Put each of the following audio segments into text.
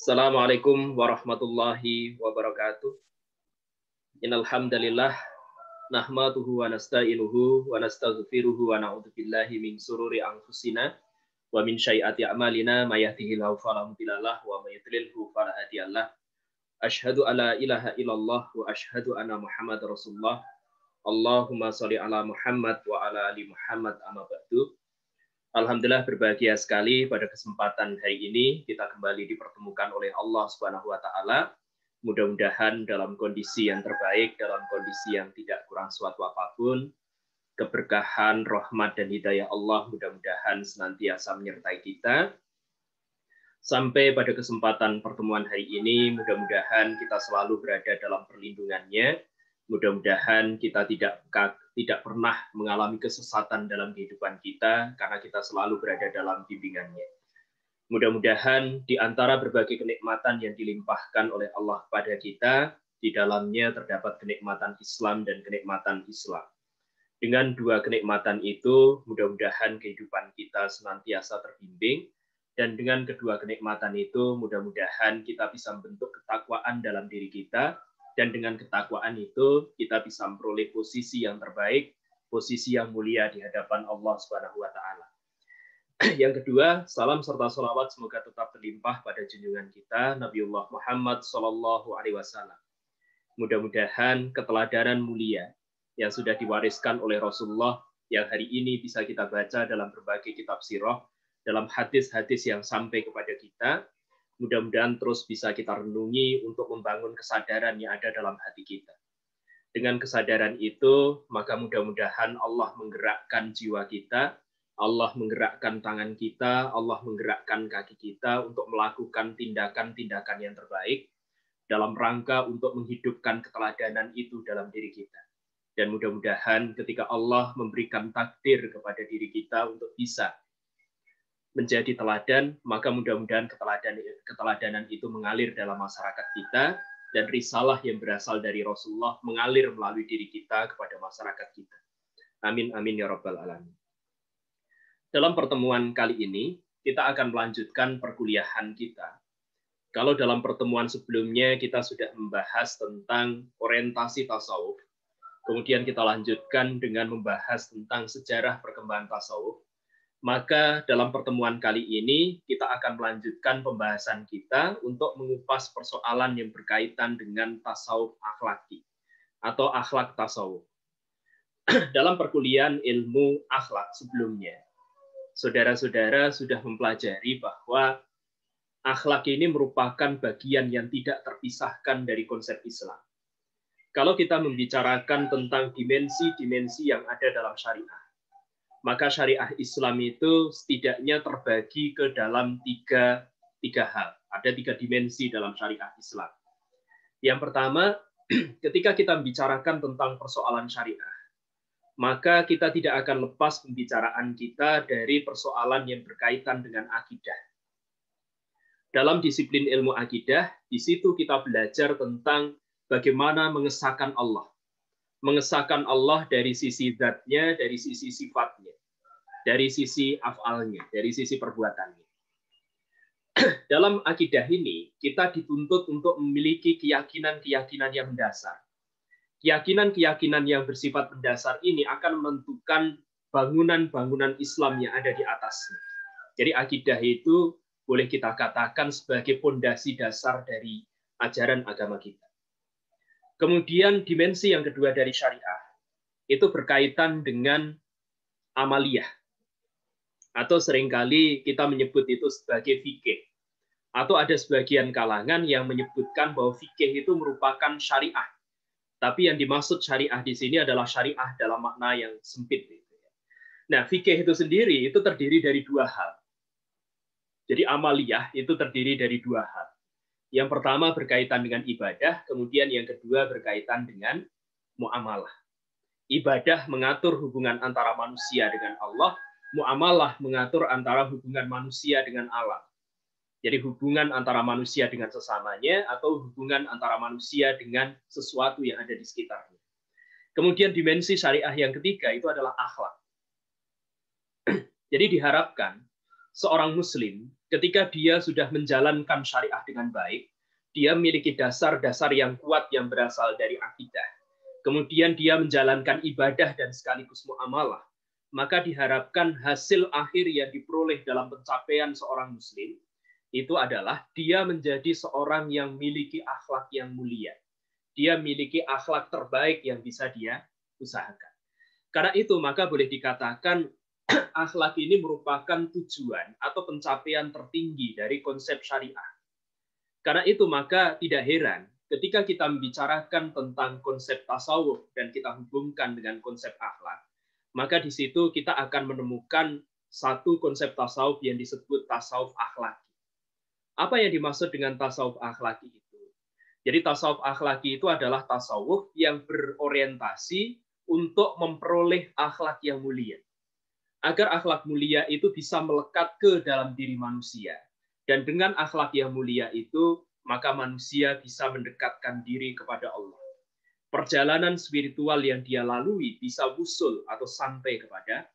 Assalamualaikum warahmatullahi wabarakatuh. Innal hamdalillah nahmaduhu wa nasta'inuhu wa nastaghfiruhu wa na'udzu billahi min sururi anfusina wa min sayyiati a'malina may yahdihillahu fala mudhillalah wa may yudlilhu fala hadiyalah. Asyhadu alla ilaha illallah wa asyhadu anna Muhammadar Rasulullah. Allahumma shalli ala Muhammad wa ala ali Muhammad amma ba'du. Alhamdulillah berbahagia sekali pada kesempatan hari ini kita kembali dipertemukan oleh Allah Subhanahu wa taala. Mudah-mudahan dalam kondisi yang terbaik, dalam kondisi yang tidak kurang suatu apapun, keberkahan, rahmat dan hidayah Allah mudah-mudahan senantiasa menyertai kita. Sampai pada kesempatan pertemuan hari ini, mudah-mudahan kita selalu berada dalam perlindungannya. Mudah-mudahan kita tidak pernah mengalami kesesatan dalam kehidupan kita karena kita selalu berada dalam bimbingannya. Mudah-mudahan di antara berbagai kenikmatan yang dilimpahkan oleh Allah pada kita, di dalamnya terdapat kenikmatan Islam dan kenikmatan Islam. Dengan dua kenikmatan itu, mudah-mudahan kehidupan kita senantiasa terbimbing, dan dengan kedua kenikmatan itu, mudah-mudahan kita bisa membentuk ketakwaan dalam diri kita. Dan dengan ketakwaan itu kita bisa memperoleh posisi yang terbaik, posisi yang mulia di hadapan Allah Subhanahu wa taala. Yang kedua, salam serta sholawat semoga tetap terlimpah pada junjungan kita Nabiullah Muhammad sallallahu alaihi wasallam. Mudah-mudahan keteladanan mulia yang sudah diwariskan oleh Rasulullah yang hari ini bisa kita baca dalam berbagai kitab sirah, dalam hadis-hadis yang sampai kepada kita, mudah-mudahan terus bisa kita renungi untuk membangun kesadaran yang ada dalam hati kita. Dengan kesadaran itu, maka mudah-mudahan Allah menggerakkan jiwa kita, Allah menggerakkan tangan kita, Allah menggerakkan kaki kita untuk melakukan tindakan-tindakan yang terbaik dalam rangka untuk menghidupkan keteladanan itu dalam diri kita. Dan mudah-mudahan ketika Allah memberikan takdir kepada diri kita untuk bisa menjadi teladan, maka mudah-mudahan keteladanan itu mengalir dalam masyarakat kita, dan risalah yang berasal dari Rasulullah mengalir melalui diri kita kepada masyarakat kita. Amin, amin, ya rabbal alamin. Dalam pertemuan kali ini, kita akan melanjutkan perkuliahan kita. Kalau dalam pertemuan sebelumnya kita sudah membahas tentang orientasi tasawuf, kemudian kita lanjutkan dengan membahas tentang sejarah perkembangan tasawuf, maka dalam pertemuan kali ini kita akan melanjutkan pembahasan kita untuk mengupas persoalan yang berkaitan dengan tasawuf akhlaki atau akhlak tasawuf. Dalam perkuliahan ilmu akhlak sebelumnya, saudara-saudara sudah mempelajari bahwa akhlak ini merupakan bagian yang tidak terpisahkan dari konsep Islam. Kalau kita membicarakan tentang dimensi-dimensi yang ada dalam syariah, maka syariah Islam itu setidaknya terbagi ke dalam tiga hal. Ada tiga dimensi dalam syariah Islam. Yang pertama, ketika kita membicarakan tentang persoalan syariah, maka kita tidak akan lepas pembicaraan kita dari persoalan yang berkaitan dengan akidah. Dalam disiplin ilmu akidah, di situ kita belajar tentang bagaimana mengesahkan Allah. Mengesahkan Allah dari sisi zatnya, dari sisi sifatnya, dari sisi afalnya, dari sisi perbuatannya. Dalam akidah ini, kita dituntut untuk memiliki keyakinan-keyakinan yang mendasar. Keyakinan-keyakinan yang bersifat mendasar ini akan menentukan bangunan-bangunan Islam yang ada di atasnya. Jadi akidah itu boleh kita katakan sebagai fondasi dasar dari ajaran agama kita. Kemudian dimensi yang kedua dari syariah itu berkaitan dengan amaliyah, atau seringkali kita menyebut itu sebagai fikih, atau ada sebagian kalangan yang menyebutkan bahwa fikih itu merupakan syariah, tapi yang dimaksud syariah di sini adalah syariah dalam makna yang sempit. Nah, fikih itu sendiri itu terdiri dari dua hal. Jadi amaliyah itu terdiri dari dua hal. Yang pertama berkaitan dengan ibadah, kemudian yang kedua berkaitan dengan muamalah. Ibadah mengatur hubungan antara manusia dengan Allah, muamalah mengatur antara hubungan manusia dengan alam. Jadi hubungan antara manusia dengan sesamanya atau hubungan antara manusia dengan sesuatu yang ada di sekitarnya. Kemudian dimensi syariah yang ketiga itu adalah akhlak. Jadi diharapkan seorang muslim ketika dia sudah menjalankan syariah dengan baik, dia memiliki dasar-dasar yang kuat yang berasal dari akidah. Kemudian dia menjalankan ibadah dan sekaligus muamalah, maka diharapkan hasil akhir yang diperoleh dalam pencapaian seorang muslim itu adalah dia menjadi seorang yang memiliki akhlak yang mulia. Dia memiliki akhlak terbaik yang bisa dia usahakan. Karena itu maka boleh dikatakan akhlak ini merupakan tujuan atau pencapaian tertinggi dari konsep syariah. Karena itu maka tidak heran ketika kita membicarakan tentang konsep tasawuf dan kita hubungkan dengan konsep akhlak, maka di situ kita akan menemukan satu konsep tasawuf yang disebut tasawuf akhlaki. Apa yang dimaksud dengan tasawuf akhlaki itu? Jadi tasawuf akhlaki itu adalah tasawuf yang berorientasi untuk memperoleh akhlak yang mulia. Agar akhlak mulia itu bisa melekat ke dalam diri manusia. Dan dengan akhlak yang mulia itu, maka manusia bisa mendekatkan diri kepada Allah. Perjalanan spiritual yang dia lalui bisa wusul atau sampai kepada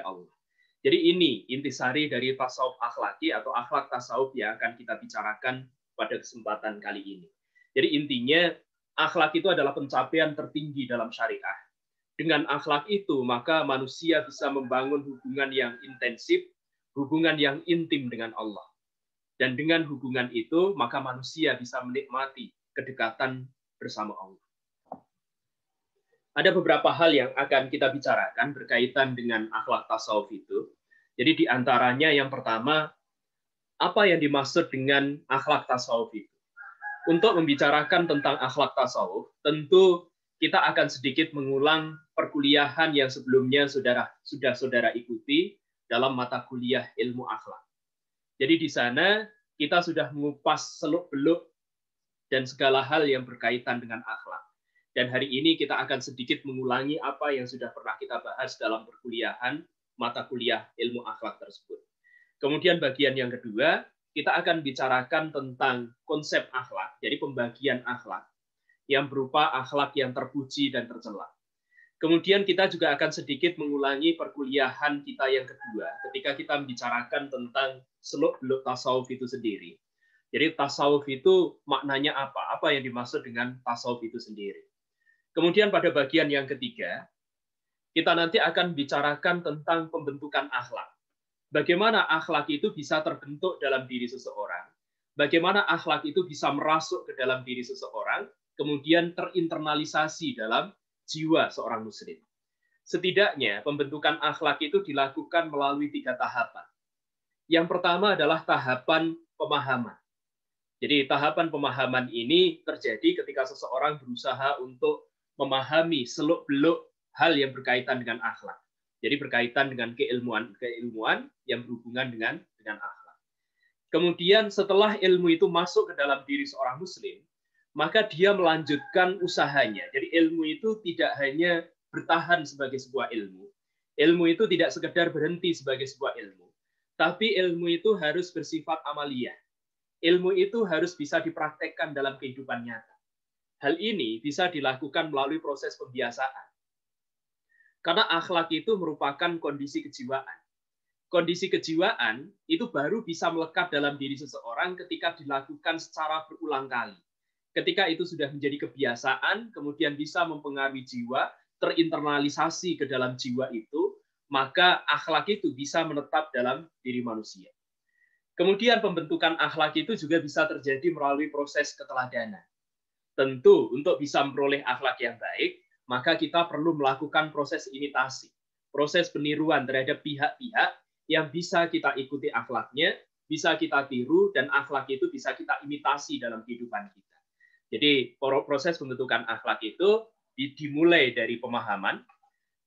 Allah. Jadi ini intisari dari tasawuf akhlaki atau akhlak tasawuf yang akan kita bicarakan pada kesempatan kali ini. Jadi intinya, akhlak itu adalah pencapaian tertinggi dalam syariah. Dengan akhlak itu, maka manusia bisa membangun hubungan yang intensif, hubungan yang intim dengan Allah. Dan dengan hubungan itu, maka manusia bisa menikmati kedekatan bersama Allah. Ada beberapa hal yang akan kita bicarakan berkaitan dengan akhlak tasawuf itu. Jadi di antaranya yang pertama, apa yang dimaksud dengan akhlak tasawuf itu? Untuk membicarakan tentang akhlak tasawuf, tentu kita akan sedikit mengulang perkuliahan yang sebelumnya sudah saudara ikuti dalam mata kuliah ilmu akhlak. Jadi di sana kita sudah mengupas seluk-beluk dan segala hal yang berkaitan dengan akhlak. Dan hari ini kita akan sedikit mengulangi apa yang sudah pernah kita bahas dalam perkuliahan mata kuliah ilmu akhlak tersebut. Kemudian bagian yang kedua, kita akan bicarakan tentang konsep akhlak, jadi pembagian akhlak yang berupa akhlak yang terpuji dan tercela. Kemudian kita juga akan sedikit mengulangi perkuliahan kita yang kedua ketika kita membicarakan tentang seluk-beluk tasawuf itu sendiri. Jadi tasawuf itu maknanya apa? Apa yang dimaksud dengan tasawuf itu sendiri? Kemudian pada bagian yang ketiga, kita nanti akan bicarakan tentang pembentukan akhlak. Bagaimana akhlak itu bisa terbentuk dalam diri seseorang? Bagaimana akhlak itu bisa merasuk ke dalam diri seseorang? Kemudian terinternalisasi dalam jiwa seorang muslim. Setidaknya pembentukan akhlak itu dilakukan melalui 3 tahapan. Yang pertama adalah tahapan pemahaman. Jadi tahapan pemahaman ini terjadi ketika seseorang berusaha untuk memahami seluk-beluk hal yang berkaitan dengan akhlak. Jadi berkaitan dengan keilmuan yang berhubungan dengan akhlak. Kemudian setelah ilmu itu masuk ke dalam diri seorang muslim, maka dia melanjutkan usahanya. Jadi ilmu itu tidak hanya bertahan sebagai sebuah ilmu. Ilmu itu tidak sekedar berhenti sebagai sebuah ilmu. Tapi ilmu itu harus bersifat amaliyah. Ilmu itu harus bisa dipraktekkan dalam kehidupan nyata. Hal ini bisa dilakukan melalui proses pembiasaan. Karena akhlak itu merupakan kondisi kejiwaan. Kondisi kejiwaan itu baru bisa melekat dalam diri seseorang ketika dilakukan secara berulang kali. Ketika itu sudah menjadi kebiasaan, kemudian bisa mempengaruhi jiwa, terinternalisasi ke dalam jiwa itu, maka akhlak itu bisa menetap dalam diri manusia. Kemudian pembentukan akhlak itu juga bisa terjadi melalui proses keteladanan. Tentu untuk bisa memperoleh akhlak yang baik, maka kita perlu melakukan proses imitasi, proses peniruan terhadap pihak-pihak yang bisa kita ikuti akhlaknya, bisa kita tiru, dan akhlak itu bisa kita imitasi dalam kehidupan kita. Jadi proses pembentukan akhlak itu dimulai dari pemahaman,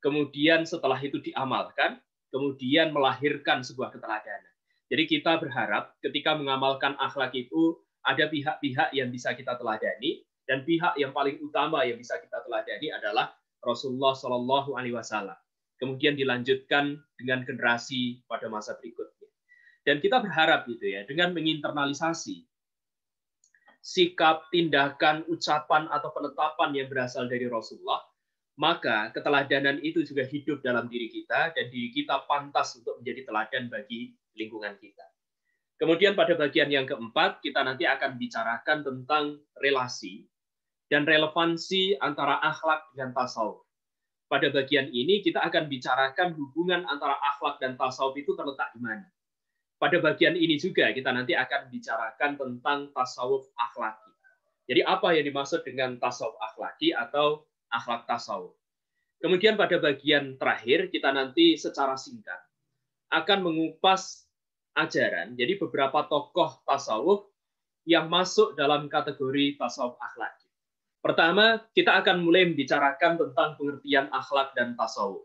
kemudian setelah itu diamalkan, kemudian melahirkan sebuah keteladanan. Jadi kita berharap ketika mengamalkan akhlak itu ada pihak-pihak yang bisa kita teladani, dan pihak yang paling utama yang bisa kita teladani adalah Rasulullah Shallallahu Alaihi Wasallam. Kemudian dilanjutkan dengan generasi pada masa berikutnya. Dan kita berharap gitu ya, dengan menginternalisasi sikap, tindakan, ucapan, atau penetapan yang berasal dari Rasulullah, maka keteladanan itu juga hidup dalam diri kita, dan diri kita pantas untuk menjadi teladan bagi lingkungan kita. Kemudian pada bagian yang keempat, kita nanti akan bicarakan tentang relasi dan relevansi antara akhlak dengan tasawuf. Pada bagian ini kita akan bicarakan hubungan antara akhlak dan tasawuf itu terletak di mana. Pada bagian ini juga kita nanti akan bicarakan tentang tasawuf akhlaki. Jadi apa yang dimaksud dengan tasawuf akhlaki atau akhlak tasawuf. Kemudian pada bagian terakhir kita nanti secara singkat akan mengupas ajaran, jadi beberapa tokoh tasawuf yang masuk dalam kategori tasawuf akhlaki. Pertama, kita akan mulai membicarakan tentang pengertian akhlak dan tasawuf.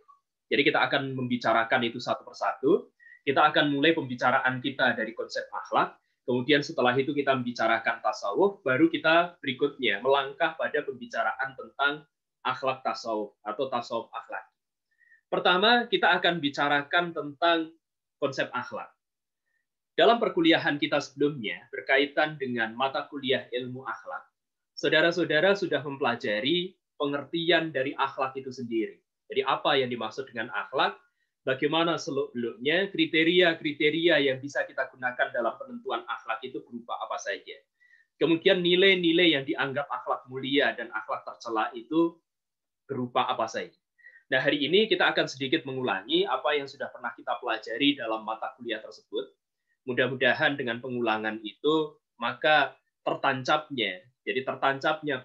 Jadi kita akan membicarakan itu satu persatu. Kita akan mulai pembicaraan kita dari konsep akhlak. Kemudian setelah itu kita membicarakan tasawuf, baru kita berikutnya melangkah pada pembicaraan tentang akhlak tasawuf atau tasawuf akhlak. Pertama, kita akan bicarakan tentang konsep akhlak. Dalam perkuliahan kita sebelumnya, berkaitan dengan mata kuliah ilmu akhlak, saudara-saudara sudah mempelajari pengertian dari akhlak itu sendiri. Jadi apa yang dimaksud dengan akhlak, bagaimana seluk-beluknya, kriteria-kriteria yang bisa kita gunakan dalam penentuan akhlak itu berupa apa saja. Kemudian nilai-nilai yang dianggap akhlak mulia dan akhlak tercela itu berupa apa saja. Nah, hari ini kita akan sedikit mengulangi apa yang sudah pernah kita pelajari dalam mata kuliah tersebut. Mudah-mudahan dengan pengulangan itu, maka tertancapnya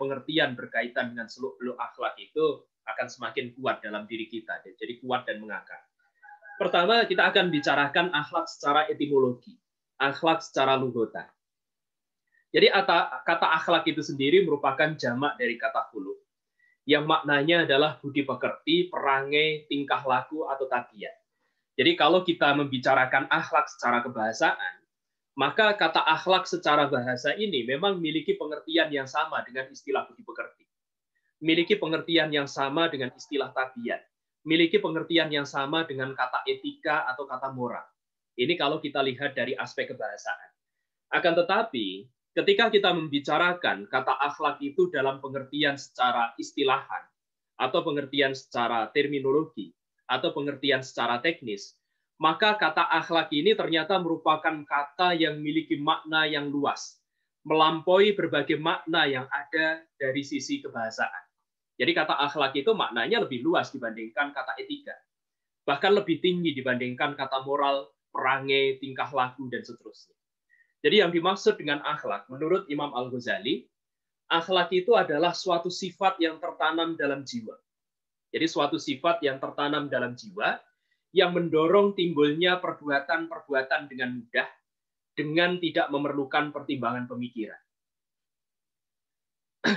pengertian berkaitan dengan seluk-beluk akhlak itu akan semakin kuat dalam diri kita. Jadi kuat dan mengakar. Pertama, kita akan bicarakan akhlak secara etimologi, akhlak secara lughatan. Jadi kata akhlak itu sendiri merupakan jamak dari kata khuluq, yang maknanya adalah budi pekerti, perangai, tingkah laku, atau tabiat. Jadi kalau kita membicarakan akhlak secara kebahasaan, maka kata akhlak secara bahasa ini memang memiliki pengertian yang sama dengan istilah budi pekerti. Memiliki pengertian yang sama dengan istilah tabiat. Memiliki pengertian yang sama dengan kata etika atau kata moral. Ini kalau kita lihat dari aspek kebahasaan. Akan tetapi, ketika kita membicarakan kata akhlak itu dalam pengertian secara istilahan, atau pengertian secara terminologi, atau pengertian secara teknis, maka kata akhlak ini ternyata merupakan kata yang memiliki makna yang luas, melampaui berbagai makna yang ada dari sisi kebahasaan. Jadi kata akhlak itu maknanya lebih luas dibandingkan kata etika, bahkan lebih tinggi dibandingkan kata moral, perangai, tingkah laku, dan seterusnya. Jadi yang dimaksud dengan akhlak, menurut Imam Al-Ghazali, akhlak itu adalah suatu sifat yang tertanam dalam jiwa. Jadi suatu sifat yang tertanam dalam jiwa, yang mendorong timbulnya perbuatan-perbuatan dengan mudah, dengan tidak memerlukan pertimbangan pemikiran.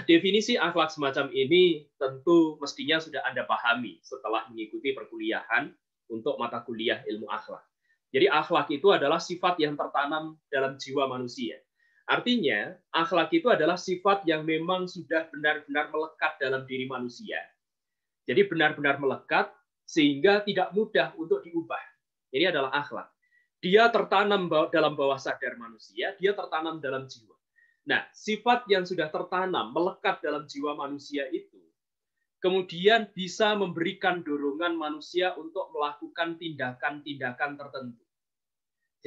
Definisi akhlak semacam ini tentu mestinya sudah Anda pahami setelah mengikuti perkuliahan untuk mata kuliah ilmu akhlak. Jadi akhlak itu adalah sifat yang tertanam dalam jiwa manusia. Artinya, akhlak itu adalah sifat yang memang sudah benar-benar melekat dalam diri manusia. Jadi benar-benar melekat sehingga tidak mudah untuk diubah. Ini adalah akhlak. Dia tertanam dalam bawah sadar manusia, dia tertanam dalam jiwa. Nah, sifat yang sudah tertanam, melekat dalam jiwa manusia itu, kemudian bisa memberikan dorongan manusia untuk melakukan tindakan-tindakan tertentu.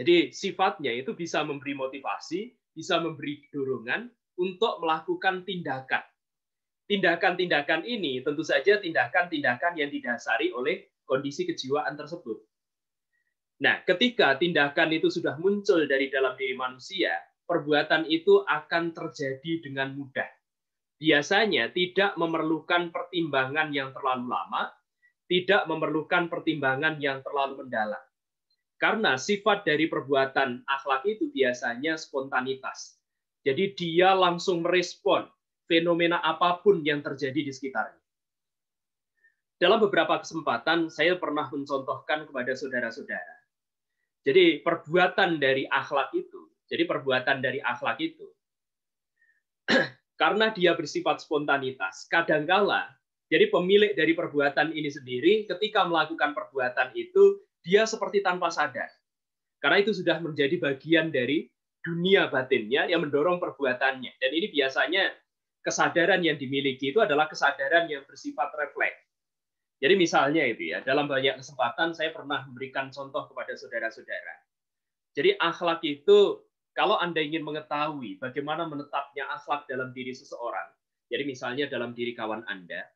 Jadi sifatnya itu bisa memberi motivasi, bisa memberi dorongan untuk melakukan tindakan. Tindakan-tindakan ini tentu saja tindakan-tindakan yang didasari oleh kondisi kejiwaan tersebut. Nah, ketika tindakan itu sudah muncul dari dalam diri manusia, perbuatan itu akan terjadi dengan mudah. Biasanya tidak memerlukan pertimbangan yang terlalu lama, tidak memerlukan pertimbangan yang terlalu mendalam. Karena sifat dari perbuatan akhlak itu biasanya spontanitas. Jadi dia langsung merespon fenomena apapun yang terjadi di sekitarnya. Dalam beberapa kesempatan saya pernah mencontohkan kepada saudara-saudara. Jadi perbuatan dari akhlak itu, karena dia bersifat spontanitas, kadangkala jadi pemilik dari perbuatan ini sendiri ketika melakukan perbuatan itu dia seperti tanpa sadar. Karena itu sudah menjadi bagian dari dunia batinnya yang mendorong perbuatannya. Dan ini biasanya kesadaran yang dimiliki itu adalah kesadaran yang bersifat refleks. Jadi misalnya itu ya, dalam banyak kesempatan saya pernah memberikan contoh kepada saudara-saudara. Jadi akhlak itu, kalau Anda ingin mengetahui bagaimana menetapnya akhlak dalam diri seseorang, jadi misalnya dalam diri kawan Anda,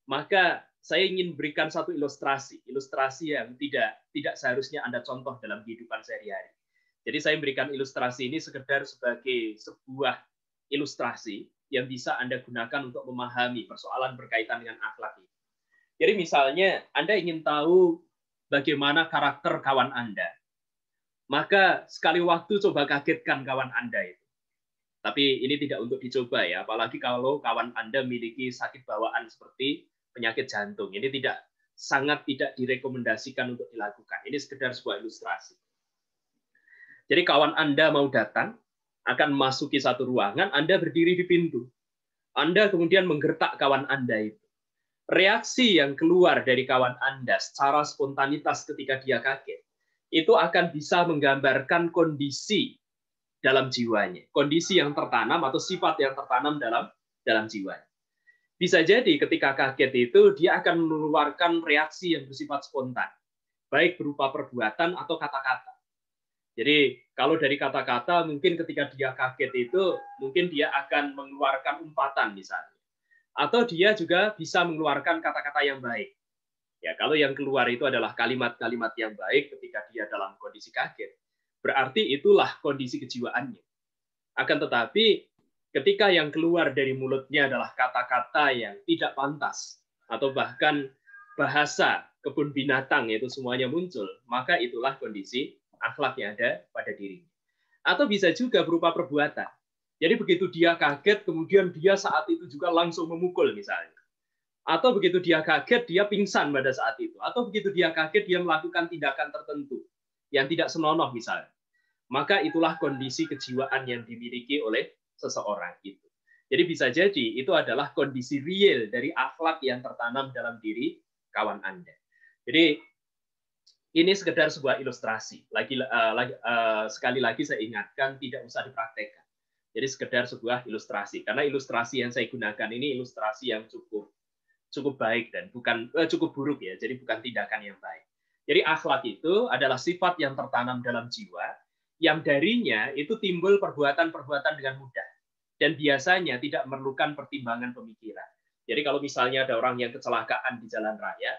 maka saya ingin berikan satu ilustrasi yang tidak seharusnya Anda contoh dalam kehidupan sehari-hari. Jadi saya memberikan ilustrasi ini sekedar sebagai sebuah ilustrasi yang bisa Anda gunakan untuk memahami persoalan berkaitan dengan akhlak ini. Jadi misalnya Anda ingin tahu bagaimana karakter kawan Anda, maka sekali waktu coba kagetkan kawan Anda itu. Tapi ini tidak untuk dicoba ya, apalagi kalau kawan Anda memiliki sakit bawaan seperti penyakit jantung. Ini sangat tidak direkomendasikan untuk dilakukan. Ini sekedar sebuah ilustrasi. Jadi kawan Anda mau datang, akan memasuki satu ruangan, Anda berdiri di pintu. Anda kemudian menggertak kawan Anda itu. Reaksi yang keluar dari kawan Anda secara spontanitas ketika dia kaget, itu akan bisa menggambarkan kondisi dalam jiwanya, kondisi yang tertanam atau sifat yang tertanam dalam jiwanya. Bisa jadi ketika kaget itu dia akan mengeluarkan reaksi yang bersifat spontan, baik berupa perbuatan atau kata-kata. Jadi kalau dari kata-kata mungkin ketika dia kaget itu mungkin dia akan mengeluarkan umpatan misalnya. Atau dia juga bisa mengeluarkan kata-kata yang baik. Ya, kalau yang keluar itu adalah kalimat-kalimat yang baik ketika dia dalam kondisi kaget, berarti itulah kondisi kejiwaannya. Akan tetapi, ketika yang keluar dari mulutnya adalah kata-kata yang tidak pantas, atau bahkan bahasa kebun binatang itu semuanya muncul, maka itulah kondisi akhlak yang ada pada dirinya. Atau bisa juga berupa perbuatan. Jadi begitu dia kaget, kemudian dia saat itu juga langsung memukul misalnya. Atau begitu dia kaget, dia pingsan pada saat itu. Atau begitu dia kaget, dia melakukan tindakan tertentu yang tidak senonoh misalnya. Maka itulah kondisi kejiwaan yang dimiliki oleh seseorang itu. Jadi bisa jadi itu adalah kondisi real dari akhlak yang tertanam dalam diri kawan Anda. Jadi ini sekedar sebuah ilustrasi. Sekali lagi saya ingatkan, tidak usah dipraktekkan. Jadi sekedar sebuah ilustrasi. Karena ilustrasi yang saya gunakan ini ilustrasi yang cukup baik dan bukan cukup buruk ya. Jadi bukan tindakan yang baik. Jadi akhlak itu adalah sifat yang tertanam dalam jiwa, yang darinya itu timbul perbuatan-perbuatan dengan mudah. Dan biasanya tidak memerlukan pertimbangan pemikiran. Jadi kalau misalnya ada orang yang kecelakaan di jalan raya,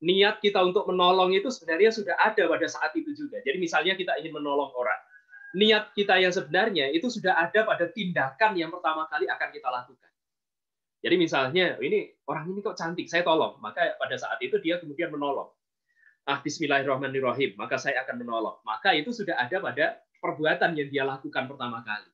niat kita untuk menolong itu sebenarnya sudah ada pada saat itu juga. Jadi misalnya kita ingin menolong orang, niat kita yang sebenarnya itu sudah ada pada tindakan yang pertama kali akan kita lakukan. Jadi misalnya, orang ini kok cantik, saya tolong. Maka pada saat itu dia kemudian menolong. Bismillahirrahmanirrahim, maka saya akan menolong. Maka itu sudah ada pada perbuatan yang dia lakukan pertama kali.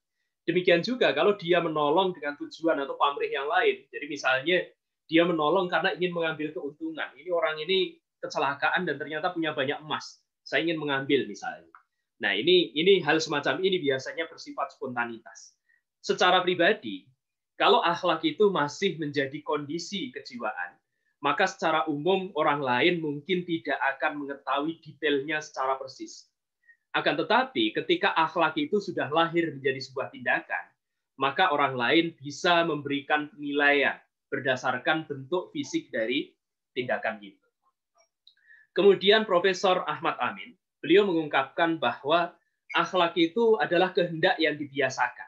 Demikian juga kalau dia menolong dengan tujuan atau pamrih yang lain. Jadi misalnya dia menolong karena ingin mengambil keuntungan. Ini orang ini kecelakaan dan ternyata punya banyak emas. Saya ingin mengambil misalnya. Nah, ini hal semacam ini biasanya bersifat spontanitas. Secara pribadi, kalau akhlak itu masih menjadi kondisi kejiwaan, maka secara umum orang lain mungkin tidak akan mengetahui detailnya secara persis. Akan tetapi, ketika akhlak itu sudah lahir menjadi sebuah tindakan, maka orang lain bisa memberikan penilaian berdasarkan bentuk fisik dari tindakan itu. Kemudian Profesor Ahmad Amin, beliau mengungkapkan bahwa akhlak itu adalah kehendak yang dibiasakan.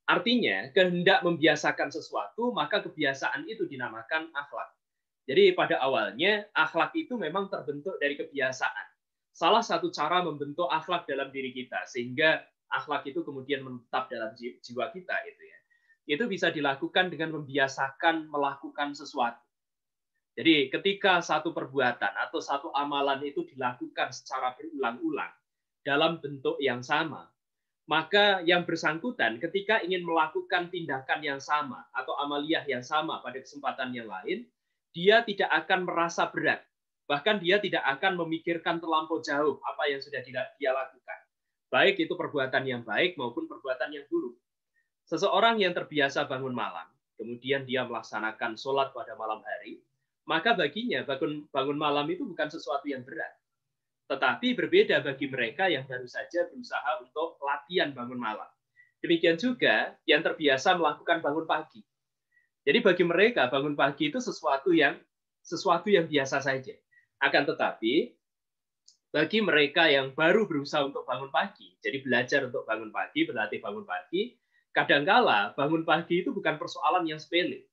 Artinya, kehendak membiasakan sesuatu, maka kebiasaan itu dinamakan akhlak. Jadi pada awalnya, akhlak itu memang terbentuk dari kebiasaan. Salah satu cara membentuk akhlak dalam diri kita, sehingga akhlak itu kemudian menetap dalam jiwa kita, itu bisa dilakukan dengan membiasakan melakukan sesuatu. Jadi ketika satu perbuatan atau satu amalan itu dilakukan secara berulang-ulang dalam bentuk yang sama, maka yang bersangkutan ketika ingin melakukan tindakan yang sama atau amaliyah yang sama pada kesempatan yang lain, dia tidak akan merasa berat. Bahkan dia tidak akan memikirkan terlampau jauh apa yang sudah dia lakukan. Baik itu perbuatan yang baik maupun perbuatan yang buruk. Seseorang yang terbiasa bangun malam, kemudian dia melaksanakan sholat pada malam hari, maka baginya bangun malam itu bukan sesuatu yang berat. Tetapi berbeda bagi mereka yang baru saja berusaha untuk latihan bangun malam. Demikian juga yang terbiasa melakukan bangun pagi. Jadi bagi mereka bangun pagi itu sesuatu yang sesuatu yang biasa saja. Akan tetapi, bagi mereka yang baru berusaha untuk bangun pagi, jadi belajar untuk bangun pagi, berlatih bangun pagi, kadangkala bangun pagi itu bukan persoalan yang sepele.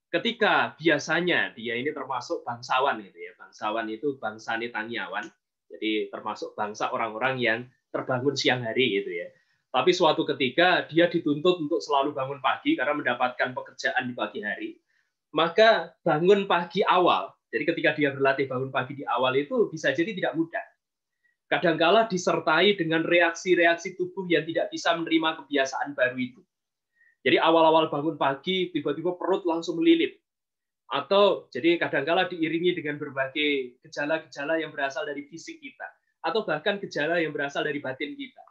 Ketika biasanya dia ini termasuk bangsawan gitu ya. Bangsawan itu bangsa Netanyawan. Jadi termasuk bangsa orang-orang yang terbangun siang hari gitu ya. Tapi suatu ketika dia dituntut untuk selalu bangun pagi karena mendapatkan pekerjaan di pagi hari. Maka bangun pagi awal, jadi ketika dia berlatih bangun pagi di awal itu bisa jadi tidak mudah. Kadangkala disertai dengan reaksi-reaksi tubuh yang tidak bisa menerima kebiasaan baru itu. Jadi awal-awal bangun pagi tiba-tiba perut langsung melilit. Atau jadi kadangkala diiringi dengan berbagai gejala-gejala yang berasal dari fisik kita. Atau bahkan gejala yang berasal dari batin kita.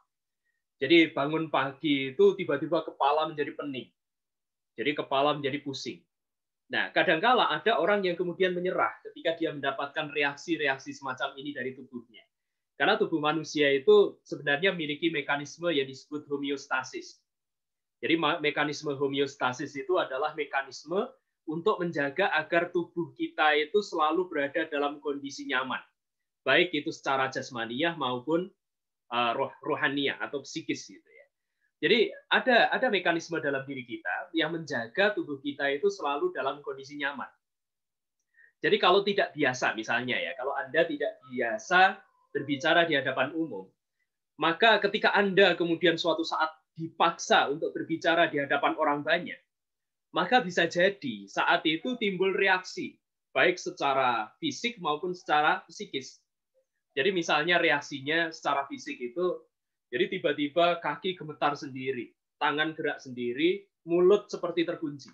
Jadi bangun pagi itu tiba-tiba kepala menjadi pening. Jadi kepala menjadi pusing. Nah, kadangkala ada orang yang kemudian menyerah ketika dia mendapatkan reaksi-reaksi semacam ini dari tubuhnya. Karena tubuh manusia itu sebenarnya memiliki mekanisme yang disebut homeostasis. Jadi mekanisme homeostasis itu adalah mekanisme untuk menjaga agar tubuh kita itu selalu berada dalam kondisi nyaman. Baik itu secara jasmaniah maupun rohaniah atau psikis gitu ya. Jadi ada mekanisme dalam diri kita yang menjaga tubuh kita itu selalu dalam kondisi nyaman. Jadi kalau tidak biasa misalnya ya, kalau Anda tidak biasa berbicara di hadapan umum, maka ketika Anda kemudian suatu saat dipaksa untuk berbicara di hadapan orang banyak, maka bisa jadi saat itu timbul reaksi, baik secara fisik maupun secara psikis. Jadi misalnya reaksinya secara fisik itu, jadi tiba-tiba kaki gemetar sendiri, tangan gerak sendiri, mulut seperti terkunci.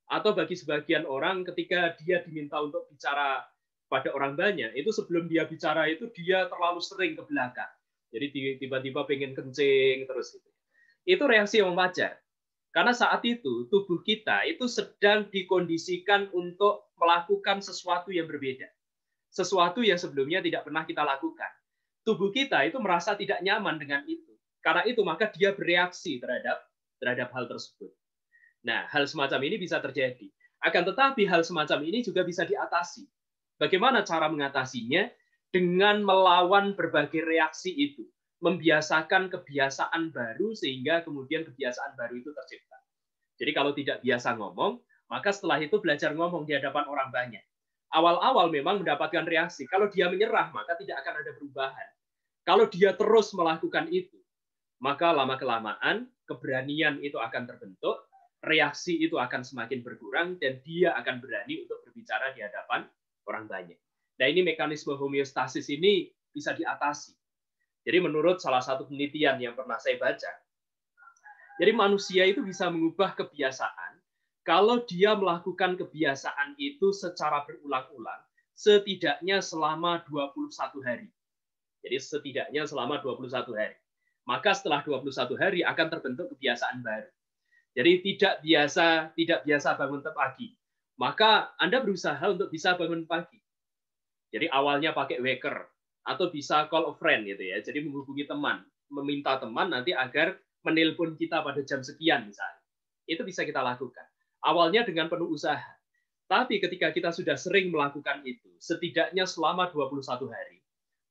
Atau bagi sebagian orang ketika dia diminta untuk bicara pada orang banyak, itu sebelum dia bicara itu dia terlalu sering ke belakang. Jadi tiba-tiba pengen kencing terus gitu. Itu reaksi yang wajar. Karena saat itu tubuh kita itu sedang dikondisikan untuk melakukan sesuatu yang berbeda. Sesuatu yang sebelumnya tidak pernah kita lakukan. Tubuh kita itu merasa tidak nyaman dengan itu. Karena itu maka dia bereaksi terhadap hal tersebut. Nah, hal semacam ini bisa terjadi. Akan tetapi hal semacam ini juga bisa diatasi. Bagaimana cara mengatasinya? Dengan melawan berbagai reaksi itu. Membiasakan kebiasaan baru sehingga kemudian kebiasaan baru itu tercipta. Jadi kalau tidak biasa ngomong, maka setelah itu belajar ngomong di hadapan orang banyak. Awal-awal memang mendapatkan reaksi. Kalau dia menyerah, maka tidak akan ada perubahan. Kalau dia terus melakukan itu, maka lama-kelamaan keberanian itu akan terbentuk, reaksi itu akan semakin berkurang, dan dia akan berani untuk berbicara di hadapan orang banyak. Nah, ini mekanisme homeostasis ini bisa diatasi. Jadi menurut salah satu penelitian yang pernah saya baca, jadi manusia itu bisa mengubah kebiasaan kalau dia melakukan kebiasaan itu secara berulang-ulang setidaknya selama 21 hari. Jadi setidaknya selama 21 hari. Maka setelah 21 hari akan terbentuk kebiasaan baru. Jadi tidak biasa bangun pagi. Maka Anda berusaha untuk bisa bangun pagi. Jadi awalnya pakai waker atau bisa call a friend gitu ya. Jadi menghubungi teman, meminta teman nanti agar menelpon kita pada jam sekian misalnya. Itu bisa kita lakukan. Awalnya dengan penuh usaha. Tapi ketika kita sudah sering melakukan itu, setidaknya selama 21 hari,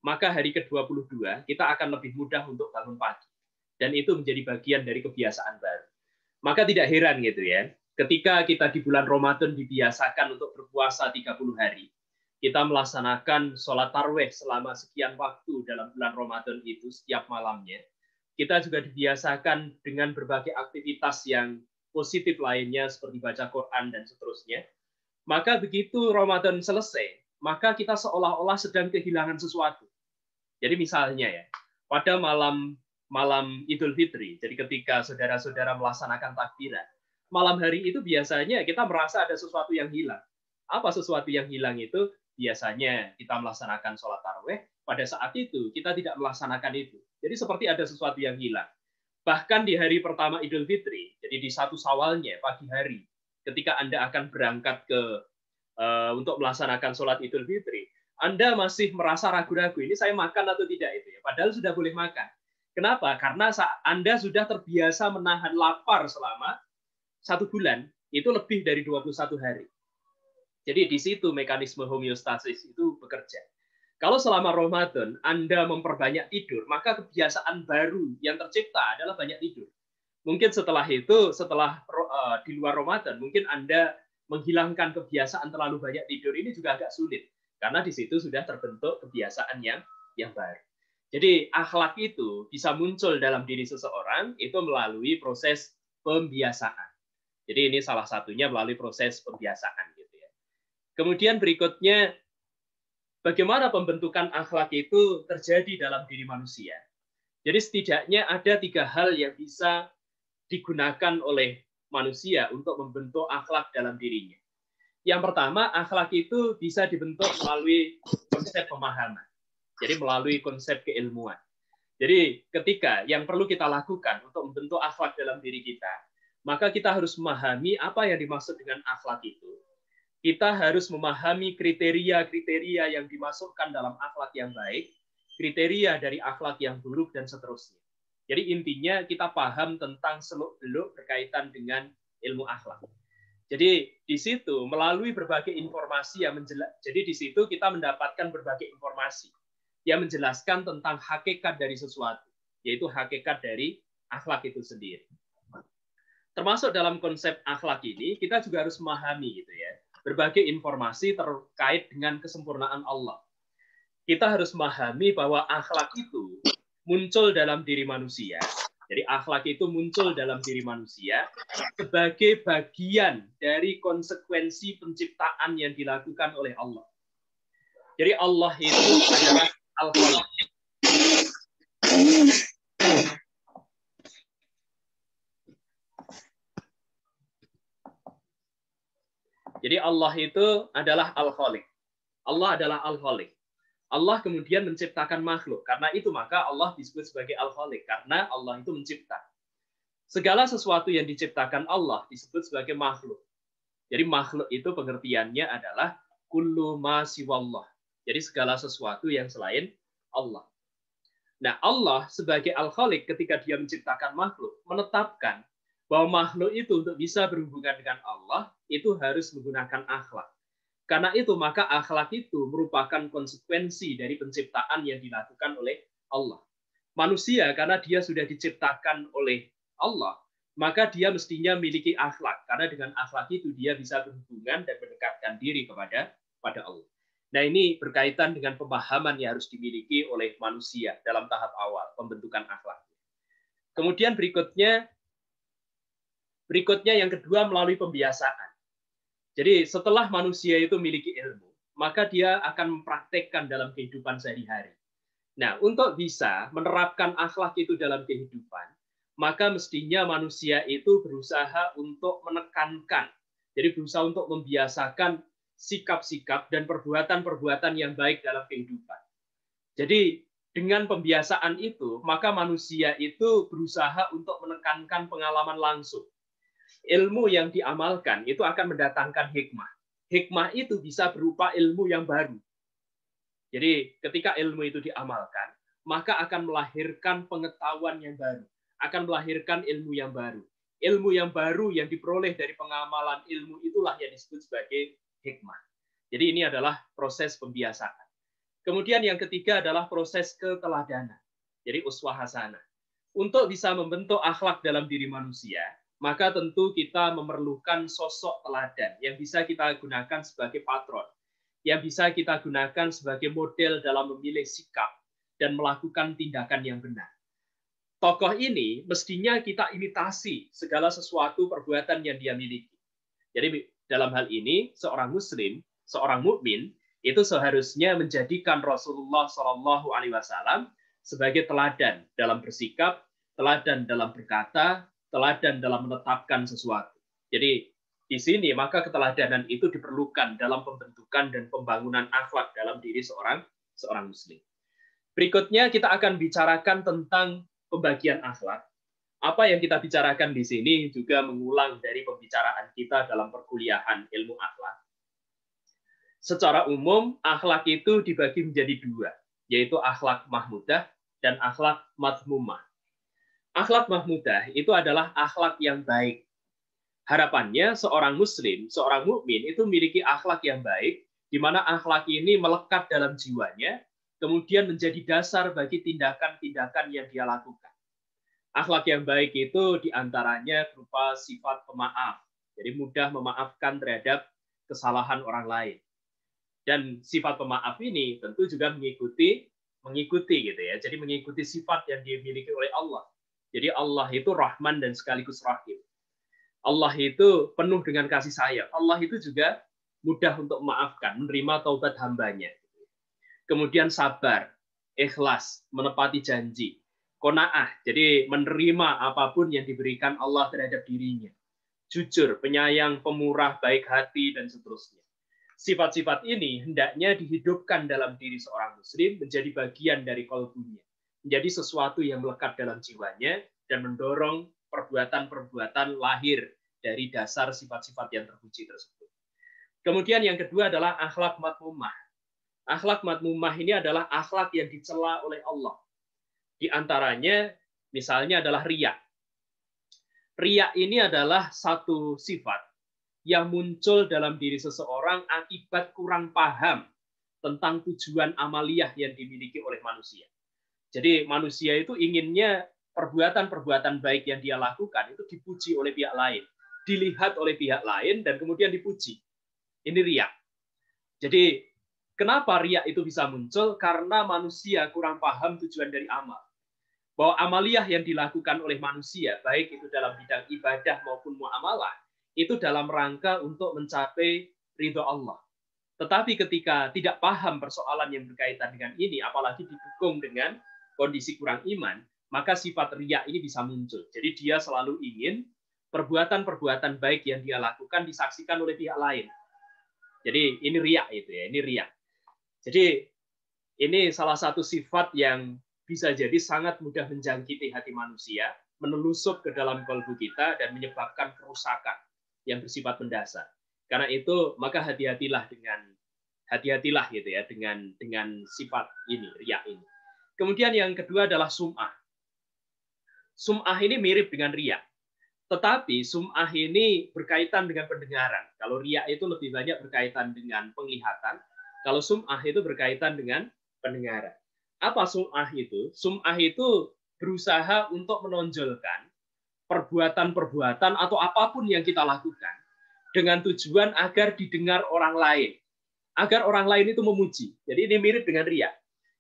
maka hari ke-22 kita akan lebih mudah untuk bangun pagi. Dan itu menjadi bagian dari kebiasaan baru. Maka tidak heran gitu ya, ketika kita di bulan Ramadan dibiasakan untuk berpuasa 30 hari, kita melaksanakan sholat tarawih selama sekian waktu dalam bulan Ramadan itu setiap malamnya. Kita juga dibiasakan dengan berbagai aktivitas yang positif lainnya seperti baca Quran dan seterusnya. Maka begitu Ramadan selesai, maka kita seolah-olah sedang kehilangan sesuatu. Jadi misalnya ya, pada malam Idul Fitri, jadi ketika saudara-saudara melaksanakan takbiran, malam hari itu biasanya kita merasa ada sesuatu yang hilang. Apa sesuatu yang hilang itu? Biasanya kita melaksanakan sholat tarawih, pada saat itu kita tidak melaksanakan itu. Jadi seperti ada sesuatu yang hilang. Bahkan di hari pertama Idul Fitri, jadi di 1 Syawalnya, pagi hari, ketika Anda akan berangkat untuk melaksanakan sholat Idul Fitri, Anda masih merasa ragu-ragu, ini saya makan atau tidak itu ya. Padahal sudah boleh makan. Kenapa? Karena Anda sudah terbiasa menahan lapar selama 1 bulan, itu lebih dari 21 hari. Jadi di situ mekanisme homeostasis itu bekerja. Kalau selama Ramadan Anda memperbanyak tidur, maka kebiasaan baru yang tercipta adalah banyak tidur. Mungkin setelah itu, setelah di luar Ramadan, mungkin Anda menghilangkan kebiasaan terlalu banyak tidur ini juga agak sulit. Karena di situ sudah terbentuk kebiasaan yang baru. Jadi akhlak itu bisa muncul dalam diri seseorang itu melalui proses pembiasaan. Jadi ini salah satunya melalui proses pembiasaan gitu ya. Kemudian berikutnya, bagaimana pembentukan akhlak itu terjadi dalam diri manusia. Jadi setidaknya ada 3 hal yang bisa digunakan oleh manusia untuk membentuk akhlak dalam dirinya. Yang pertama, akhlak itu bisa dibentuk melalui konsep pemahaman. Jadi melalui konsep keilmuan. Jadi ketika yang perlu kita lakukan untuk membentuk akhlak dalam diri kita, maka kita harus memahami apa yang dimaksud dengan akhlak itu. Kita harus memahami kriteria-kriteria yang dimasukkan dalam akhlak yang baik, kriteria dari akhlak yang buruk, dan seterusnya. Jadi intinya kita paham tentang seluk-beluk berkaitan dengan ilmu akhlak. Jadi di situ melalui berbagai informasi yang jadi di situ kita mendapatkan berbagai informasi yang menjelaskan tentang hakikat dari sesuatu, yaitu hakikat dari akhlak itu sendiri. Termasuk dalam konsep akhlak ini kita juga harus memahami gitu ya, berbagai informasi terkait dengan kesempurnaan Allah. Kita harus memahami bahwa akhlak itu muncul dalam diri manusia. Jadi akhlak itu muncul dalam diri manusia sebagai bagian dari konsekuensi penciptaan yang dilakukan oleh Allah. Jadi Allah itu adalah Al-Khaliq. Jadi Allah itu adalah Al-Khaliq. Allah adalah Al-Khaliq. Allah kemudian menciptakan makhluk. Karena itu maka Allah disebut sebagai Al-Khaliq. Karena Allah itu mencipta. Segala sesuatu yang diciptakan Allah disebut sebagai makhluk. Jadi makhluk itu pengertiannya adalah kullu ma siwallah. Jadi segala sesuatu yang selain Allah. Nah, Allah sebagai Al-Khaliq ketika dia menciptakan makhluk, menetapkan bahwa makhluk itu untuk bisa berhubungan dengan Allah, itu harus menggunakan akhlak. Karena itu, maka akhlak itu merupakan konsekuensi dari penciptaan yang dilakukan oleh Allah. Manusia, karena dia sudah diciptakan oleh Allah, maka dia mestinya memiliki akhlak. Karena dengan akhlak itu, dia bisa berhubungan dan mendekatkan diri kepada Allah. Nah, ini berkaitan dengan pemahaman yang harus dimiliki oleh manusia dalam tahap awal, pembentukan akhlak. Kemudian berikutnya yang kedua melalui pembiasaan. Jadi setelah manusia itu memiliki ilmu, maka dia akan mempraktekkan dalam kehidupan sehari-hari. Nah, untuk bisa menerapkan akhlak itu dalam kehidupan, maka mestinya manusia itu berusaha untuk menekankan, jadi berusaha untuk membiasakan sikap-sikap dan perbuatan-perbuatan yang baik dalam kehidupan. Jadi dengan pembiasaan itu, maka manusia itu berusaha untuk menekankan pengalaman langsung. Ilmu yang diamalkan itu akan mendatangkan hikmah. Hikmah itu bisa berupa ilmu yang baru. Jadi ketika ilmu itu diamalkan, maka akan melahirkan pengetahuan yang baru, akan melahirkan ilmu yang baru. Ilmu yang baru yang diperoleh dari pengamalan ilmu itulah yang disebut sebagai hikmah. Jadi ini adalah proses pembiasaan. Kemudian yang ketiga adalah proses keteladanan. Jadi uswah hasanah. Untuk bisa membentuk akhlak dalam diri manusia, maka tentu kita memerlukan sosok teladan yang bisa kita gunakan sebagai patron, yang bisa kita gunakan sebagai model dalam memilih sikap dan melakukan tindakan yang benar. Tokoh ini mestinya kita imitasi segala sesuatu perbuatan yang dia miliki. Jadi dalam hal ini seorang muslim, seorang mukmin itu seharusnya menjadikan Rasulullah SAW sebagai teladan dalam bersikap, teladan dalam berkata, teladan dalam menetapkan sesuatu. Jadi di sini maka keteladanan itu diperlukan dalam pembentukan dan pembangunan akhlak dalam diri seorang muslim. Berikutnya kita akan bicarakan tentang pembagian akhlak. Apa yang kita bicarakan di sini juga mengulang dari pembicaraan kita dalam perkuliahan ilmu akhlak. Secara umum, akhlak itu dibagi menjadi dua, yaitu akhlak mahmudah dan akhlak madhmumah. Akhlak mahmudah itu adalah akhlak yang baik. Harapannya seorang muslim, seorang mukmin itu memiliki akhlak yang baik, di mana akhlak ini melekat dalam jiwanya, kemudian menjadi dasar bagi tindakan-tindakan yang dia lakukan. Akhlak yang baik itu diantaranya berupa sifat pemaaf, jadi mudah memaafkan terhadap kesalahan orang lain. Dan sifat pemaaf ini tentu juga mengikuti gitu ya. Jadi mengikuti sifat yang dimiliki oleh Allah. Jadi Allah itu Rahman dan sekaligus Rahim. Allah itu penuh dengan kasih sayang. Allah itu juga mudah untuk memaafkan, menerima taubat hambanya. Kemudian sabar, ikhlas, menepati janji. Qanaah, jadi menerima apapun yang diberikan Allah terhadap dirinya. Jujur, penyayang, pemurah, baik hati, dan seterusnya. Sifat-sifat ini hendaknya dihidupkan dalam diri seorang muslim menjadi bagian dari qalbunya. Menjadi sesuatu yang melekat dalam jiwanya dan mendorong perbuatan-perbuatan lahir dari dasar sifat-sifat yang terpuji tersebut. Kemudian yang kedua adalah akhlak madmumah. Akhlak madmumah ini adalah akhlak yang dicela oleh Allah. Di antaranya misalnya adalah riya. Riya ini adalah satu sifat yang muncul dalam diri seseorang akibat kurang paham tentang tujuan amaliyah yang dimiliki oleh manusia. Jadi manusia itu inginnya perbuatan-perbuatan baik yang dia lakukan itu dipuji oleh pihak lain, dilihat oleh pihak lain, dan kemudian dipuji. Ini riya. Jadi kenapa riya itu bisa muncul? Karena manusia kurang paham tujuan dari amal. Bahwa amaliyah yang dilakukan oleh manusia, baik itu dalam bidang ibadah maupun muamalah, itu dalam rangka untuk mencapai ridho Allah. Tetapi ketika tidak paham persoalan yang berkaitan dengan ini, apalagi didukung dengan kondisi kurang iman, maka sifat riya ini bisa muncul. Jadi dia selalu ingin perbuatan-perbuatan baik yang dia lakukan disaksikan oleh pihak lain. Jadi ini riya itu ya, ini riya. Jadi ini salah satu sifat yang bisa jadi sangat mudah menjangkiti hati manusia, menelusup ke dalam kalbu kita dan menyebabkan kerusakan yang bersifat mendasar. Karena itu maka hati-hatilah gitu ya dengan sifat ini, riya ini. Kemudian yang kedua adalah sum'ah. Sum'ah ini mirip dengan riya. Tetapi sum'ah ini berkaitan dengan pendengaran. Kalau riya itu lebih banyak berkaitan dengan penglihatan. Kalau sum'ah itu berkaitan dengan pendengaran. Apa sum'ah itu? Sum'ah itu berusaha untuk menonjolkan perbuatan-perbuatan atau apapun yang kita lakukan dengan tujuan agar didengar orang lain. Agar orang lain itu memuji. Jadi ini mirip dengan riya.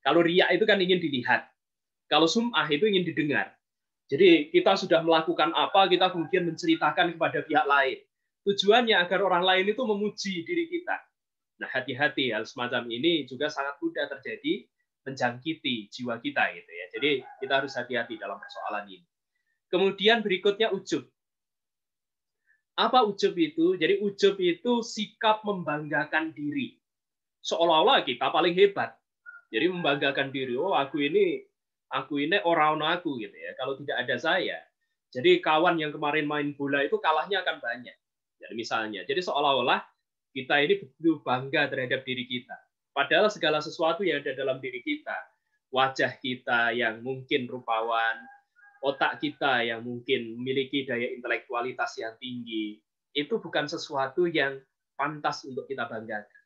Kalau riya itu kan ingin dilihat. Kalau sum'ah itu ingin didengar. Jadi kita sudah melakukan apa, kita kemudian menceritakan kepada pihak lain. Tujuannya agar orang lain itu memuji diri kita. Nah, hati-hati, hal semacam ini juga sangat mudah terjadi, menjangkiti jiwa kita gitu ya. Jadi kita harus hati-hati dalam persoalan ini. Kemudian berikutnya ujub. Apa ujub itu? Jadi ujub itu sikap membanggakan diri. Seolah-olah kita paling hebat. Jadi membanggakan diri, oh aku ini orang aku gitu ya. Kalau tidak ada saya, jadi kawan yang kemarin main bola itu kalahnya akan banyak. Jadi misalnya, jadi seolah-olah kita ini begitu bangga terhadap diri kita. Padahal segala sesuatu yang ada dalam diri kita, wajah kita yang mungkin rupawan, otak kita yang mungkin memiliki daya intelektualitas yang tinggi, itu bukan sesuatu yang pantas untuk kita banggakan.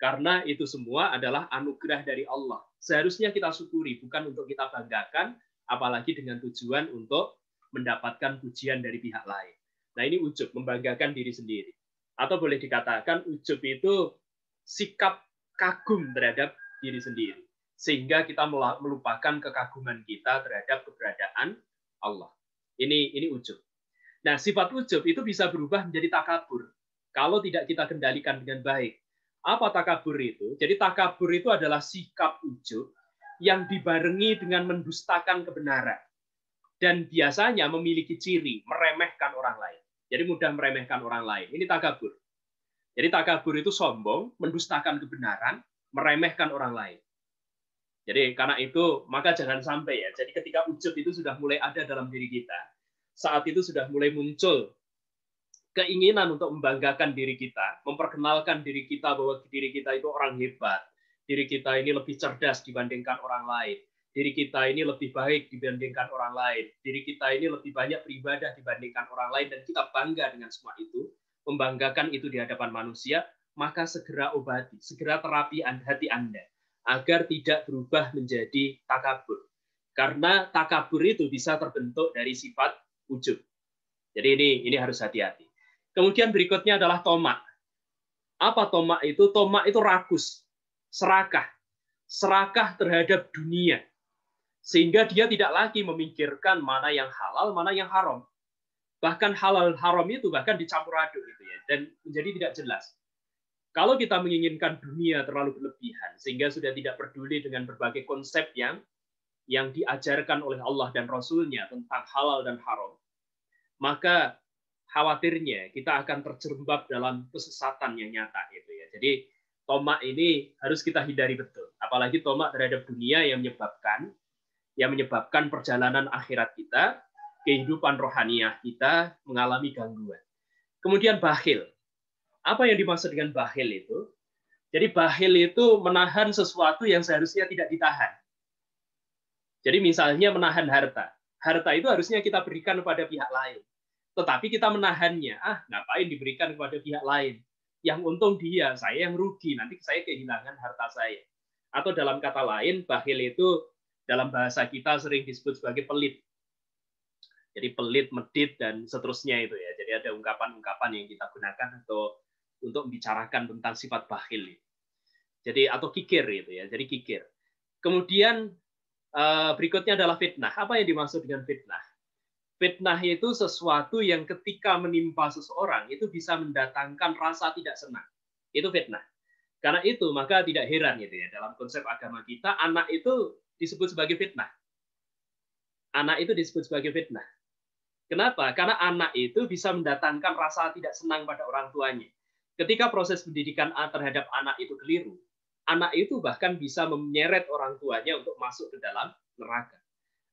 Karena itu semua adalah anugerah dari Allah. Seharusnya kita syukuri, bukan untuk kita banggakan, apalagi dengan tujuan untuk mendapatkan pujian dari pihak lain. Nah ini ujub, membanggakan diri sendiri. Atau boleh dikatakan ujub itu sikap kagum terhadap diri sendiri. Sehingga kita melupakan kekaguman kita terhadap keberadaan Allah. Ini ujub. Nah sifat ujub itu bisa berubah menjadi takabur. Kalau tidak kita kendalikan dengan baik. Apa takabur itu? Jadi takabur itu adalah sikap ujub yang dibarengi dengan mendustakan kebenaran. Dan biasanya memiliki ciri meremehkan orang lain. Jadi mudah meremehkan orang lain. Ini takabur. Jadi takabur itu sombong, mendustakan kebenaran, meremehkan orang lain. Jadi karena itu maka jangan sampai ya. Jadi ketika ujub itu sudah mulai ada dalam diri kita, saat itu sudah mulai muncul keinginan untuk membanggakan diri kita, memperkenalkan diri kita bahwa diri kita itu orang hebat, diri kita ini lebih cerdas dibandingkan orang lain. diri kita ini lebih baik dibandingkan orang lain, diri kita ini lebih banyak beribadah dibandingkan orang lain, dan kita bangga dengan semua itu, membanggakan itu di hadapan manusia, maka segera obati, segera terapi hati Anda, agar tidak berubah menjadi takabur. Karena takabur itu bisa terbentuk dari sifat ujub. Jadi ini harus hati-hati. Kemudian berikutnya adalah tomak. Apa tomak itu? Tomak itu rakus, serakah terhadap dunia. Sehingga dia tidak lagi memikirkan mana yang halal, mana yang haram. Bahkan halal haram itu bahkan dicampur aduk gitu ya, dan menjadi tidak jelas. Kalau kita menginginkan dunia terlalu berlebihan sehingga sudah tidak peduli dengan berbagai konsep yang diajarkan oleh Allah dan Rasul-Nya tentang halal dan haram, maka khawatirnya kita akan terjerembab dalam kesesatan yang nyata gitu ya. Jadi tomak ini harus kita hindari betul. Apalagi tomak terhadap dunia yang menyebabkan perjalanan akhirat kita, kehidupan rohaniah kita mengalami gangguan. Kemudian bakhil. Apa yang dimaksud dengan bakhil itu? Jadi bakhil itu menahan sesuatu yang seharusnya tidak ditahan. Jadi misalnya menahan harta. Harta itu harusnya kita berikan kepada pihak lain. Tetapi kita menahannya. Ngapain diberikan kepada pihak lain? Yang untung dia, saya yang rugi. Nanti saya kehilangan harta saya. Atau dalam kata lain, bakhil itu dalam bahasa kita sering disebut sebagai pelit. Jadi pelit, medit, dan seterusnya itu ya. Jadi ada ungkapan-ungkapan yang kita gunakan untuk membicarakan tentang sifat bakhil. Jadi atau kikir itu ya. Jadi kikir. Kemudian berikutnya adalah fitnah. Apa yang dimaksud dengan fitnah? Fitnah itu sesuatu yang ketika menimpa seseorang itu bisa mendatangkan rasa tidak senang. Itu fitnah. Karena itu maka tidak heran gitu ya, dalam konsep agama kita anak itu disebut sebagai fitnah. Anak itu disebut sebagai fitnah. Kenapa? Karena anak itu bisa mendatangkan rasa tidak senang pada orang tuanya. Ketika proses pendidikan terhadap anak itu keliru, anak itu bahkan bisa menyeret orang tuanya untuk masuk ke dalam neraka.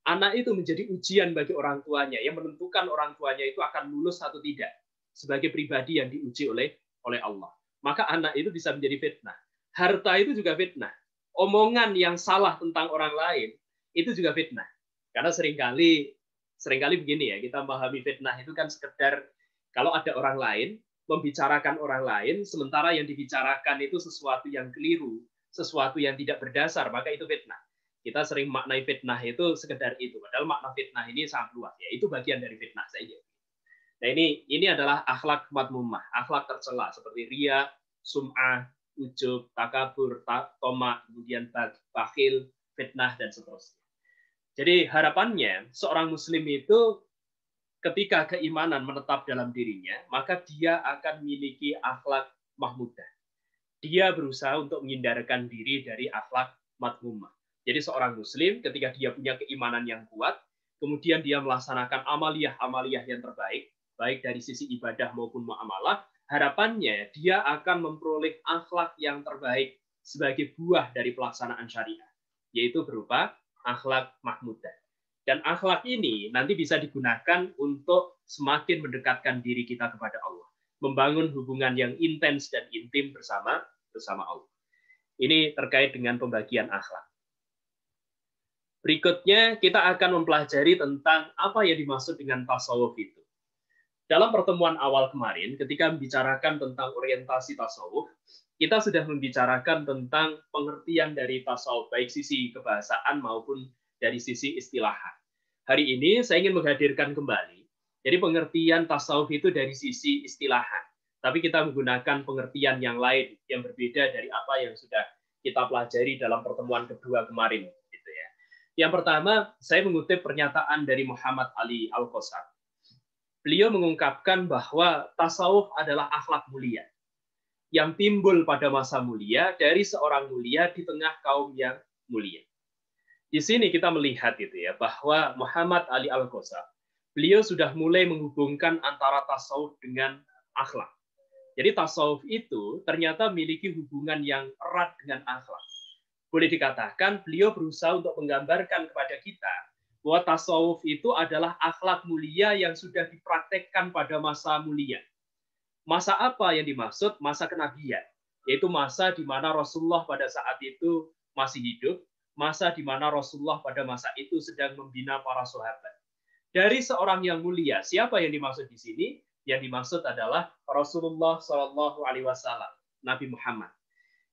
Anak itu menjadi ujian bagi orang tuanya, yang menentukan orang tuanya itu akan lulus atau tidak sebagai pribadi yang diuji oleh Allah. Maka anak itu bisa menjadi fitnah. Harta itu juga fitnah. Omongan yang salah tentang orang lain itu juga fitnah. Karena seringkali begini ya, kita memahami fitnah itu kan sekedar kalau ada orang lain membicarakan orang lain, sementara yang dibicarakan itu sesuatu yang keliru, sesuatu yang tidak berdasar, maka itu fitnah. Kita sering maknai fitnah itu sekedar itu, padahal makna fitnah ini sangat luas ya. Itu bagian dari fitnah saja. Nah ini adalah akhlak madmumah, akhlak tercela seperti riya, sum'ah, ujub, takabur, tomak, kemudian bakhil, fitnah, dan seterusnya. Jadi harapannya seorang muslim itu ketika keimanan menetap dalam dirinya, maka dia akan memiliki akhlak mahmudah. Dia berusaha untuk menghindarkan diri dari akhlak madmumah. Jadi seorang muslim ketika dia punya keimanan yang kuat, kemudian dia melaksanakan amaliyah yang terbaik, baik dari sisi ibadah maupun muamalah, harapannya dia akan memperoleh akhlak yang terbaik sebagai buah dari pelaksanaan syariat, yaitu berupa akhlak mahmudah. Dan akhlak ini nanti bisa digunakan untuk semakin mendekatkan diri kita kepada Allah, membangun hubungan yang intens dan intim bersama Allah. Ini terkait dengan pembagian akhlak. Berikutnya kita akan mempelajari tentang apa yang dimaksud dengan tasawuf itu. Dalam pertemuan awal kemarin, ketika membicarakan tentang orientasi tasawuf, kita sudah membicarakan tentang pengertian dari tasawuf, baik sisi kebahasaan maupun dari sisi istilahan. Hari ini saya ingin menghadirkan kembali, jadi pengertian tasawuf itu dari sisi istilahan, tapi kita menggunakan pengertian yang lain, yang berbeda dari apa yang sudah kita pelajari dalam pertemuan kedua kemarin. Gitu ya. Yang pertama, saya mengutip pernyataan dari Muhammad Ali Al-Qasar. Beliau mengungkapkan bahwa tasawuf adalah akhlak mulia yang timbul pada masa mulia dari seorang mulia di tengah kaum yang mulia. Di sini kita melihat itu ya, bahwa Muhammad Ali Al-Qasar, beliau sudah mulai menghubungkan antara tasawuf dengan akhlak. Jadi tasawuf itu ternyata memiliki hubungan yang erat dengan akhlak. Boleh dikatakan beliau berusaha untuk menggambarkan kepada kita bahwa tasawuf itu adalah akhlak mulia yang sudah dipraktekkan pada masa mulia. Masa apa yang dimaksud? Masa kenabian, yaitu masa di mana Rasulullah pada saat itu masih hidup, masa di mana Rasulullah pada masa itu sedang membina para sahabat. Dari seorang yang mulia, siapa yang dimaksud di sini? Yang dimaksud adalah Rasulullah Shallallahu Alaihi Wasallam, Nabi Muhammad.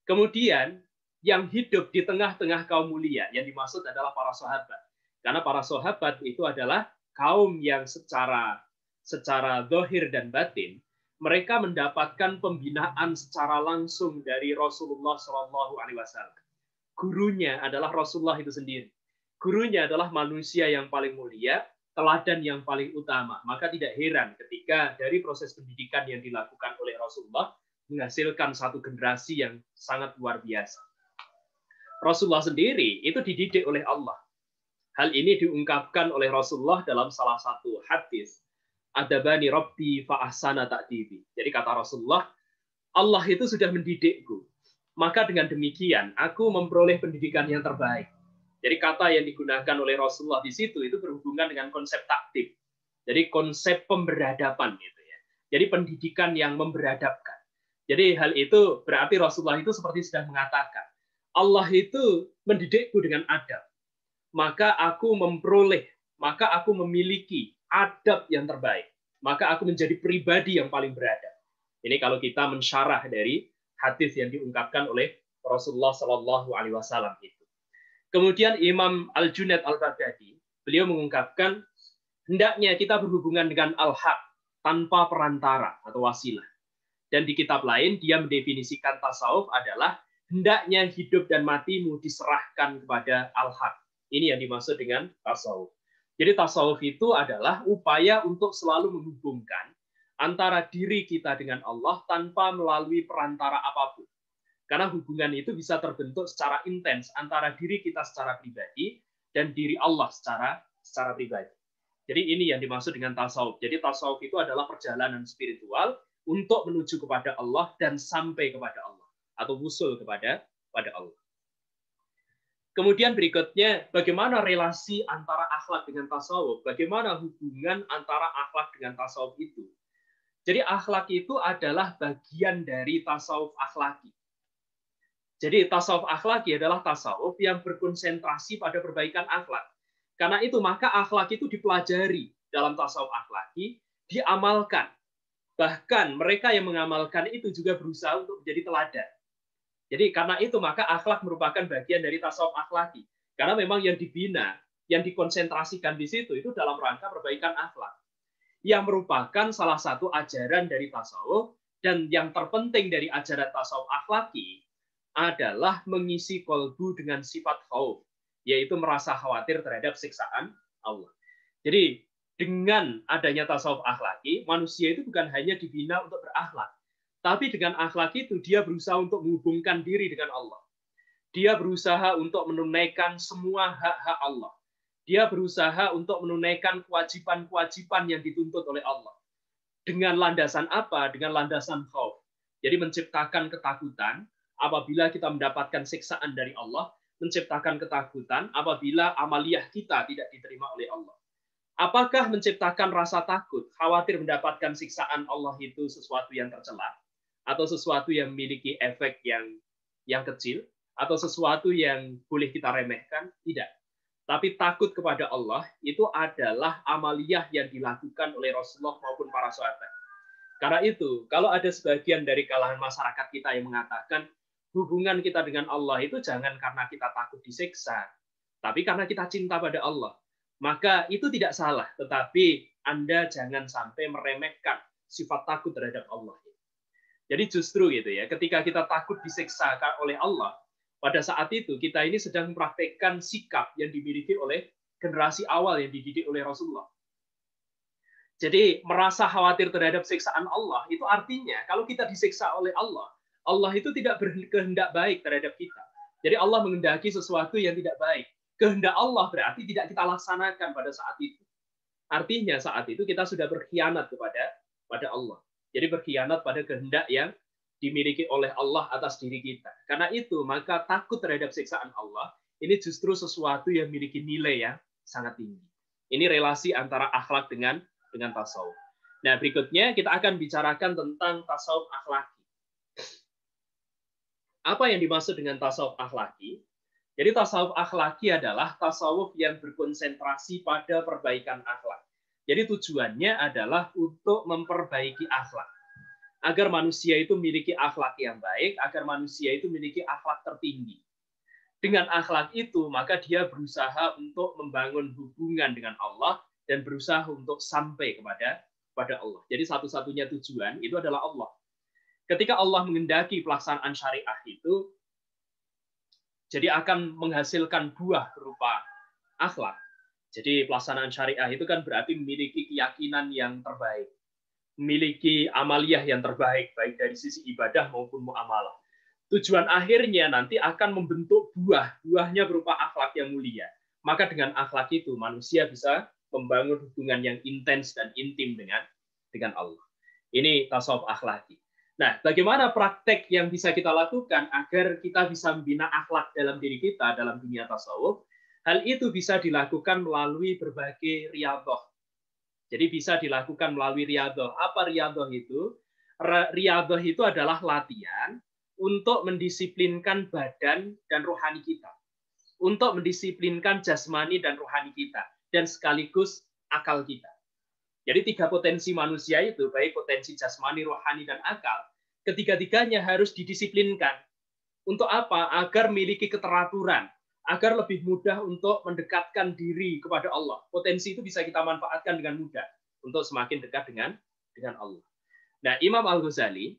Kemudian yang hidup di tengah-tengah kaum mulia, yang dimaksud adalah para sahabat. Karena para sahabat itu adalah kaum yang secara zahir dan batin, mereka mendapatkan pembinaan secara langsung dari Rasulullah Shallallahu Alaihi Wasallam. Gurunya adalah Rasulullah itu sendiri. Gurunya adalah manusia yang paling mulia, teladan yang paling utama. Maka tidak heran ketika dari proses pendidikan yang dilakukan oleh Rasulullah menghasilkan satu generasi yang sangat luar biasa. Rasulullah sendiri itu dididik oleh Allah. Hal ini diungkapkan oleh Rasulullah dalam salah satu hadis. Adabani Rabbi fa ahsana ta'dibi. Jadi kata Rasulullah, Allah itu sudah mendidikku. Maka dengan demikian aku memperoleh pendidikan yang terbaik. Jadi kata yang digunakan oleh Rasulullah di situ itu berhubungan dengan konsep takdib. Jadi konsep pemberadaban gitu ya. Jadi pendidikan yang memberadabkan. Jadi hal itu berarti Rasulullah itu seperti sedang mengatakan, Allah itu mendidikku dengan adab. Maka aku memperoleh, maka aku memiliki adab yang terbaik. Maka aku menjadi pribadi yang paling beradab. Ini kalau kita mensyarah dari hadis yang diungkapkan oleh Rasulullah Shallallahu Alaihi Wasallam itu. Kemudian Imam Al-Junaid Al-Baghdadi, beliau mengungkapkan, hendaknya kita berhubungan dengan al-haq tanpa perantara atau wasilah. Dan di kitab lain, dia mendefinisikan tasawuf adalah hendaknya hidup dan matimu diserahkan kepada al-haq. Ini yang dimaksud dengan tasawuf. Jadi tasawuf itu adalah upaya untuk selalu menghubungkan antara diri kita dengan Allah tanpa melalui perantara apapun. Karena hubungan itu bisa terbentuk secara intens antara diri kita secara pribadi dan diri Allah secara pribadi. Jadi ini yang dimaksud dengan tasawuf. Jadi tasawuf itu adalah perjalanan spiritual untuk menuju kepada Allah dan sampai kepada Allah atau wusul kepada Allah. Kemudian berikutnya, bagaimana relasi antara akhlak dengan tasawuf? Bagaimana hubungan antara akhlak dengan tasawuf itu? Jadi akhlak itu adalah bagian dari tasawuf akhlaki. Jadi tasawuf akhlaki adalah tasawuf yang berkonsentrasi pada perbaikan akhlak. Karena itu maka akhlak itu dipelajari dalam tasawuf akhlaki, diamalkan. Bahkan mereka yang mengamalkan itu juga berusaha untuk menjadi teladan. Jadi karena itu maka akhlak merupakan bagian dari tasawuf akhlaki. Karena memang yang dibina, yang dikonsentrasikan di situ itu dalam rangka perbaikan akhlak. Yang merupakan salah satu ajaran dari tasawuf dan yang terpenting dari ajaran tasawuf akhlaki adalah mengisi kolbu dengan sifat khauf, yaitu merasa khawatir terhadap siksaan Allah. Jadi dengan adanya tasawuf akhlaki, manusia itu bukan hanya dibina untuk berakhlak, tapi dengan akhlak itu dia berusaha untuk menghubungkan diri dengan Allah. Dia berusaha untuk menunaikan semua hak-hak Allah. Dia berusaha untuk menunaikan kewajiban-kewajiban yang dituntut oleh Allah. Dengan landasan apa? Dengan landasan khauf. Jadi menciptakan ketakutan apabila kita mendapatkan siksaan dari Allah, menciptakan ketakutan apabila amaliyah kita tidak diterima oleh Allah. Apakah menciptakan rasa takut, khawatir mendapatkan siksaan Allah itu sesuatu yang tercela, atau sesuatu yang memiliki efek yang kecil, atau sesuatu yang boleh kita remehkan? Tidak. Tapi takut kepada Allah itu adalah amaliyah yang dilakukan oleh Rasulullah maupun para sahabat. Karena itu, kalau ada sebagian dari kalangan masyarakat kita yang mengatakan hubungan kita dengan Allah itu jangan karena kita takut disiksa, tapi karena kita cinta pada Allah. Maka itu tidak salah, tetapi Anda jangan sampai meremehkan sifat takut terhadap Allah. Jadi justru gitu ya, ketika kita takut disiksa oleh Allah, pada saat itu kita ini sedang mempraktekkan sikap yang dimiliki oleh generasi awal yang dididik oleh Rasulullah. Jadi merasa khawatir terhadap siksaan Allah, itu artinya kalau kita disiksa oleh Allah, Allah itu tidak berkehendak baik terhadap kita. Jadi Allah menghendaki sesuatu yang tidak baik. Kehendak Allah berarti tidak kita laksanakan pada saat itu. Artinya saat itu kita sudah berkhianat kepada Allah. Jadi berkhianat pada kehendak yang dimiliki oleh Allah atas diri kita. Karena itu maka takut terhadap siksaan Allah ini justru sesuatu yang memiliki nilai yang sangat tinggi. Ini relasi antara akhlak dengan tasawuf. Nah, berikutnya kita akan bicarakan tentang tasawuf akhlaki. Apa yang dimaksud dengan tasawuf akhlaki? Jadi tasawuf akhlaki adalah tasawuf yang berkonsentrasi pada perbaikan akhlak. Jadi tujuannya adalah untuk memperbaiki akhlak. Agar manusia itu memiliki akhlak yang baik, agar manusia itu memiliki akhlak tertinggi. Dengan akhlak itu, maka dia berusaha untuk membangun hubungan dengan Allah dan berusaha untuk sampai kepada Allah. Jadi satu-satunya tujuan itu adalah Allah. Ketika Allah mengendaki pelaksanaan syariah itu, jadi akan menghasilkan buah berupa akhlak. Jadi pelaksanaan syariah itu kan berarti memiliki keyakinan yang terbaik, memiliki amaliyah yang terbaik, baik dari sisi ibadah maupun muamalah. Tujuan akhirnya nanti akan membentuk buahnya berupa akhlak yang mulia. Maka dengan akhlak itu manusia bisa membangun hubungan yang intens dan intim dengan Allah. Ini tasawuf akhlaki. Nah, bagaimana praktek yang bisa kita lakukan agar kita bisa membina akhlak dalam diri kita dalam dunia tasawuf? Hal itu bisa dilakukan melalui berbagai riyadhah. Jadi bisa dilakukan melalui riyadhah. Apa riyadhah itu? Riyadhah itu adalah latihan untuk mendisiplinkan badan dan rohani kita, untuk mendisiplinkan jasmani dan rohani kita, dan sekaligus akal kita. Jadi 3 potensi manusia itu, baik potensi jasmani, rohani, dan akal, ketiga-tiganya harus didisiplinkan. Untuk apa? Agar memiliki keteraturan, agar lebih mudah untuk mendekatkan diri kepada Allah. Potensi itu bisa kita manfaatkan dengan mudah untuk semakin dekat dengan Allah. Nah, Imam Al-Ghazali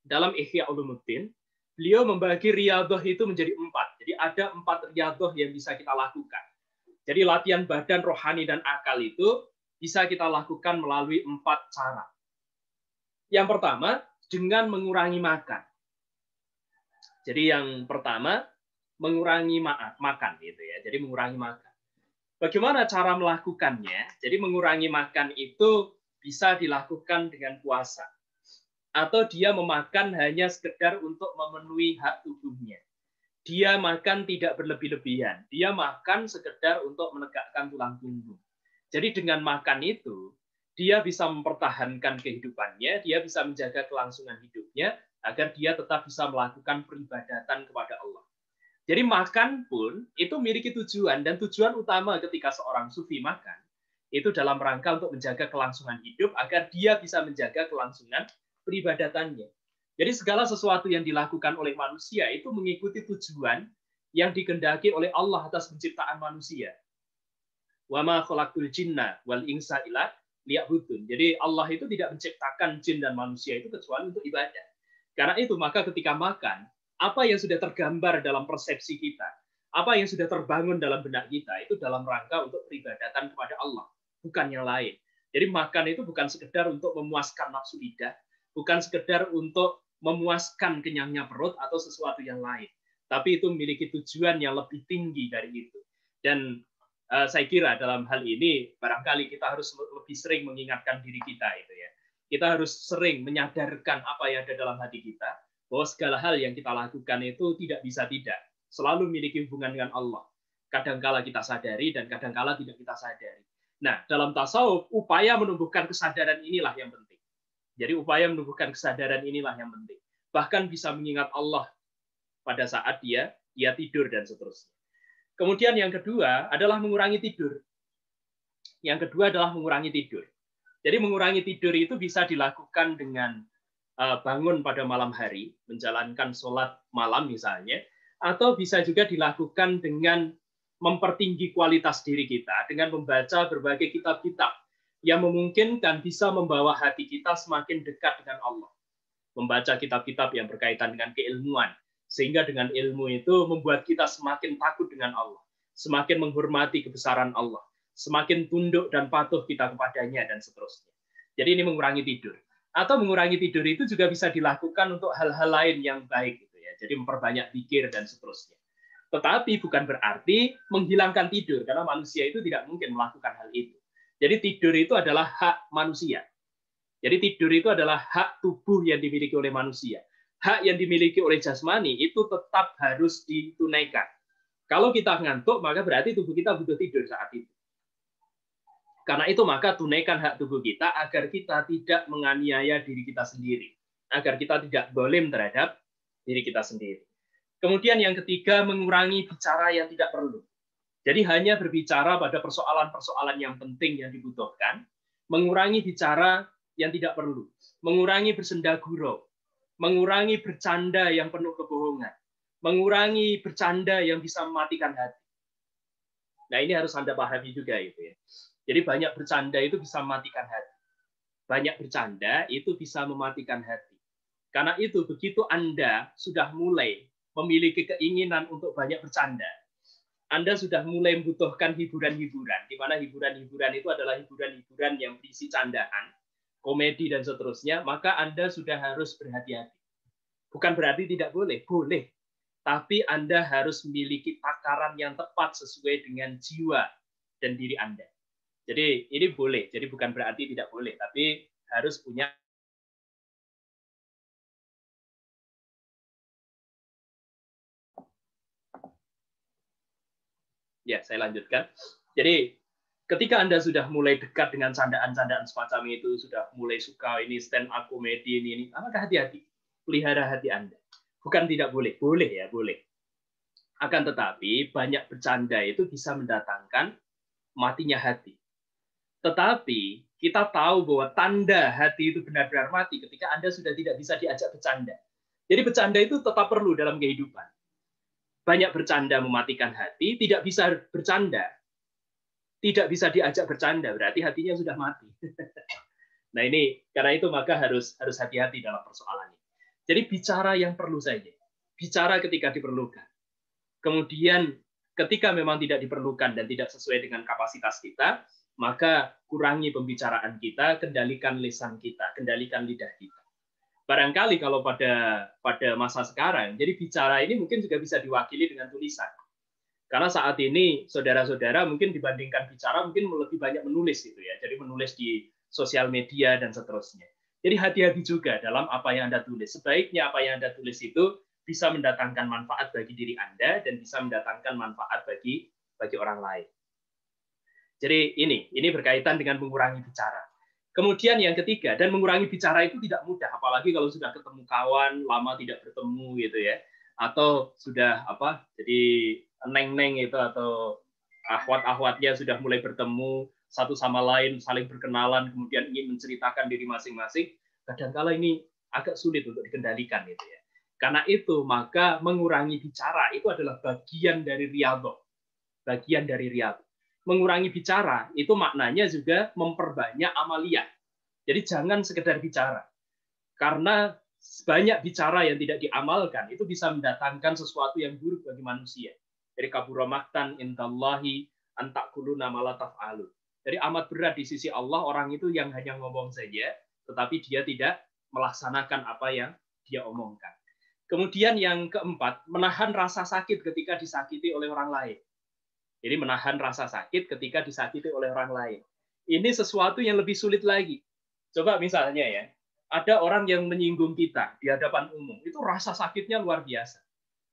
dalam Ihya Ulumuddin, beliau membagi riyadhah itu menjadi 4. Jadi ada 4 riyadhah yang bisa kita lakukan. Jadi latihan badan, rohani, dan akal itu bisa kita lakukan melalui 4 cara. Yang pertama, dengan mengurangi makan. Jadi yang pertama, mengurangi makan gitu ya. Jadi mengurangi makan. Bagaimana cara melakukannya? Jadi mengurangi makan itu bisa dilakukan dengan puasa. Atau dia memakan hanya sekedar untuk memenuhi hak tubuhnya. Dia makan tidak berlebih-lebihan. Dia makan sekedar untuk menegakkan tulang punggung. Jadi dengan makan itu, dia bisa mempertahankan kehidupannya, dia bisa menjaga kelangsungan hidupnya, agar dia tetap bisa melakukan peribadatan kepada Allah. Jadi makan pun itu memiliki tujuan, dan tujuan utama ketika seorang sufi makan, itu dalam rangka untuk menjaga kelangsungan hidup, agar dia bisa menjaga kelangsungan peribadatannya. Jadi segala sesuatu yang dilakukan oleh manusia itu mengikuti tujuan yang dikehendaki oleh Allah atas penciptaan manusia. Wa ma khalaqtul jinna wal insa illa liya'budun. Jadi Allah itu tidak menciptakan jin dan manusia itu kecuali untuk ibadah. Karena itu maka ketika makan, apa yang sudah tergambar dalam persepsi kita, apa yang sudah terbangun dalam benak kita itu dalam rangka untuk peribadatan kepada Allah, bukan yang lain. Jadi makan itu bukan sekedar untuk memuaskan nafsu lidah, bukan sekedar untuk memuaskan kenyangnya perut atau sesuatu yang lain. Tapi itu memiliki tujuan yang lebih tinggi dari itu. Dan saya kira dalam hal ini barangkali kita harus lebih sering mengingatkan diri kita itu ya. Kita harus sering menyadarkan apa yang ada dalam hati kita, bahwa segala hal yang kita lakukan itu tidak bisa tidak, selalu memiliki hubungan dengan Allah. Kadangkala kita sadari dan kadangkala tidak kita sadari. Nah, dalam tasawuf upaya menumbuhkan kesadaran inilah yang penting. Jadi upaya menumbuhkan kesadaran inilah yang penting. Bahkan bisa mengingat Allah pada saat dia tidur dan seterusnya. Kemudian yang kedua adalah mengurangi tidur. Yang kedua adalah mengurangi tidur. Jadi mengurangi tidur itu bisa dilakukan dengan bangun pada malam hari, menjalankan sholat malam misalnya, atau bisa juga dilakukan dengan mempertinggi kualitas diri kita, dengan membaca berbagai kitab-kitab yang memungkinkan bisa membawa hati kita semakin dekat dengan Allah. Membaca kitab-kitab yang berkaitan dengan keilmuan, sehingga dengan ilmu itu membuat kita semakin takut dengan Allah, semakin menghormati kebesaran Allah, semakin tunduk dan patuh kita kepadanya, dan seterusnya. Jadi ini mengurangi tidur. Atau mengurangi tidur itu juga bisa dilakukan untuk hal-hal lain yang baik, gitu ya. Jadi memperbanyak pikir dan seterusnya. Tetapi bukan berarti menghilangkan tidur, karena manusia itu tidak mungkin melakukan hal itu. Jadi tidur itu adalah hak manusia. Jadi tidur itu adalah hak tubuh yang dimiliki oleh manusia. Hak yang dimiliki oleh jasmani itu tetap harus ditunaikan. Kalau kita ngantuk, maka berarti tubuh kita butuh tidur saat itu. Karena itu maka tunaikan hak tubuh kita agar kita tidak menganiaya diri kita sendiri. Agar kita tidak zalim terhadap diri kita sendiri. Kemudian yang ketiga, mengurangi bicara yang tidak perlu. Jadi hanya berbicara pada persoalan-persoalan yang penting yang dibutuhkan, mengurangi bicara yang tidak perlu, mengurangi bersenda gurau, mengurangi bercanda yang penuh kebohongan, mengurangi bercanda yang bisa mematikan hati. Nah, ini harus Anda pahami juga itu ya. Jadi banyak bercanda itu bisa mematikan hati. Banyak bercanda itu bisa mematikan hati. Karena itu begitu Anda sudah mulai memiliki keinginan untuk banyak bercanda, Anda sudah mulai membutuhkan hiburan-hiburan, di mana hiburan-hiburan itu adalah hiburan-hiburan yang berisi candaan, komedi dan seterusnya, maka Anda sudah harus berhati-hati. Bukan berarti tidak boleh, boleh. Tapi Anda harus memiliki takaran yang tepat sesuai dengan jiwa dan diri Anda. Jadi ini boleh, jadi bukan berarti tidak boleh, tapi harus punya. Ya, saya lanjutkan. Jadi ketika Anda sudah mulai dekat dengan candaan-candaan semacam itu, sudah mulai suka ini stand up komedi ini, maka hati-hati. Pelihara hati Anda. Bukan tidak boleh, boleh ya, boleh. Akan tetapi banyak bercanda itu bisa mendatangkan matinya hati. Tetapi kita tahu bahwa tanda hati itu benar-benar mati ketika Anda sudah tidak bisa diajak bercanda. Jadi bercanda itu tetap perlu dalam kehidupan. Banyak bercanda mematikan hati, tidak bisa bercanda, tidak bisa diajak bercanda, berarti hatinya sudah mati. Nah ini, karena itu maka harus hati-hati dalam persoalan ini. Jadi bicara yang perlu saja, bicara ketika diperlukan. Kemudian ketika memang tidak diperlukan dan tidak sesuai dengan kapasitas kita, maka kurangi pembicaraan kita, kendalikan lisan kita, kendalikan lidah kita. Barangkali kalau pada masa sekarang, jadi bicara ini mungkin juga bisa diwakili dengan tulisan. Karena saat ini saudara-saudara mungkin dibandingkan bicara mungkin lebih banyak menulis gitu ya. Jadi menulis di sosial media dan seterusnya. Jadi hati-hati juga dalam apa yang Anda tulis. Sebaiknya apa yang Anda tulis itu bisa mendatangkan manfaat bagi diri Anda dan bisa mendatangkan manfaat bagi orang lain. Jadi ini berkaitan dengan mengurangi bicara. Kemudian yang ketiga, dan mengurangi bicara itu tidak mudah, apalagi kalau sudah ketemu kawan, lama tidak bertemu gitu ya, atau sudah jadi neng-neng itu atau ahwat-ahwatnya sudah mulai bertemu satu sama lain, saling berkenalan, kemudian ingin menceritakan diri masing-masing, kadang-kala ini agak sulit untuk dikendalikan gitu ya. Karena itu maka mengurangi bicara itu adalah bagian dari riyadhah, bagian dari riyadhah. Mengurangi bicara itu maknanya juga memperbanyak amaliyah. Jadi jangan sekedar bicara. Karena banyak bicara yang tidak diamalkan itu bisa mendatangkan sesuatu yang buruk bagi manusia. Jadi kabura maktan indallahi an taquluna ma la taf'alun. Jadi amat berat di sisi Allah orang itu yang hanya ngomong saja tetapi dia tidak melaksanakan apa yang dia omongkan. Kemudian yang keempat, menahan rasa sakit ketika disakiti oleh orang lain. Jadi menahan rasa sakit ketika disakiti oleh orang lain. Ini sesuatu yang lebih sulit lagi. Coba misalnya ya, ada orang yang menyinggung kita di hadapan umum, itu rasa sakitnya luar biasa.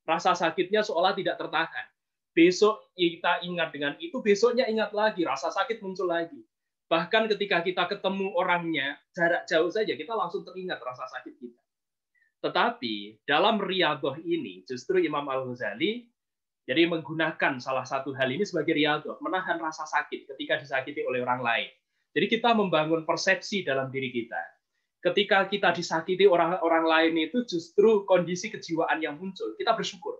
Rasa sakitnya seolah tidak tertahan. Besok kita ingat dengan itu, besoknya ingat lagi, rasa sakit muncul lagi. Bahkan ketika kita ketemu orangnya, jarak jauh saja, kita langsung teringat rasa sakit kita. Tetapi dalam riyadhah ini, justru Imam Al-Ghazali jadi menggunakan salah satu hal ini sebagai riyadhah, menahan rasa sakit ketika disakiti oleh orang lain. Jadi kita membangun persepsi dalam diri kita. Ketika kita disakiti orang lain itu justru kondisi kejiwaan yang muncul. Kita bersyukur.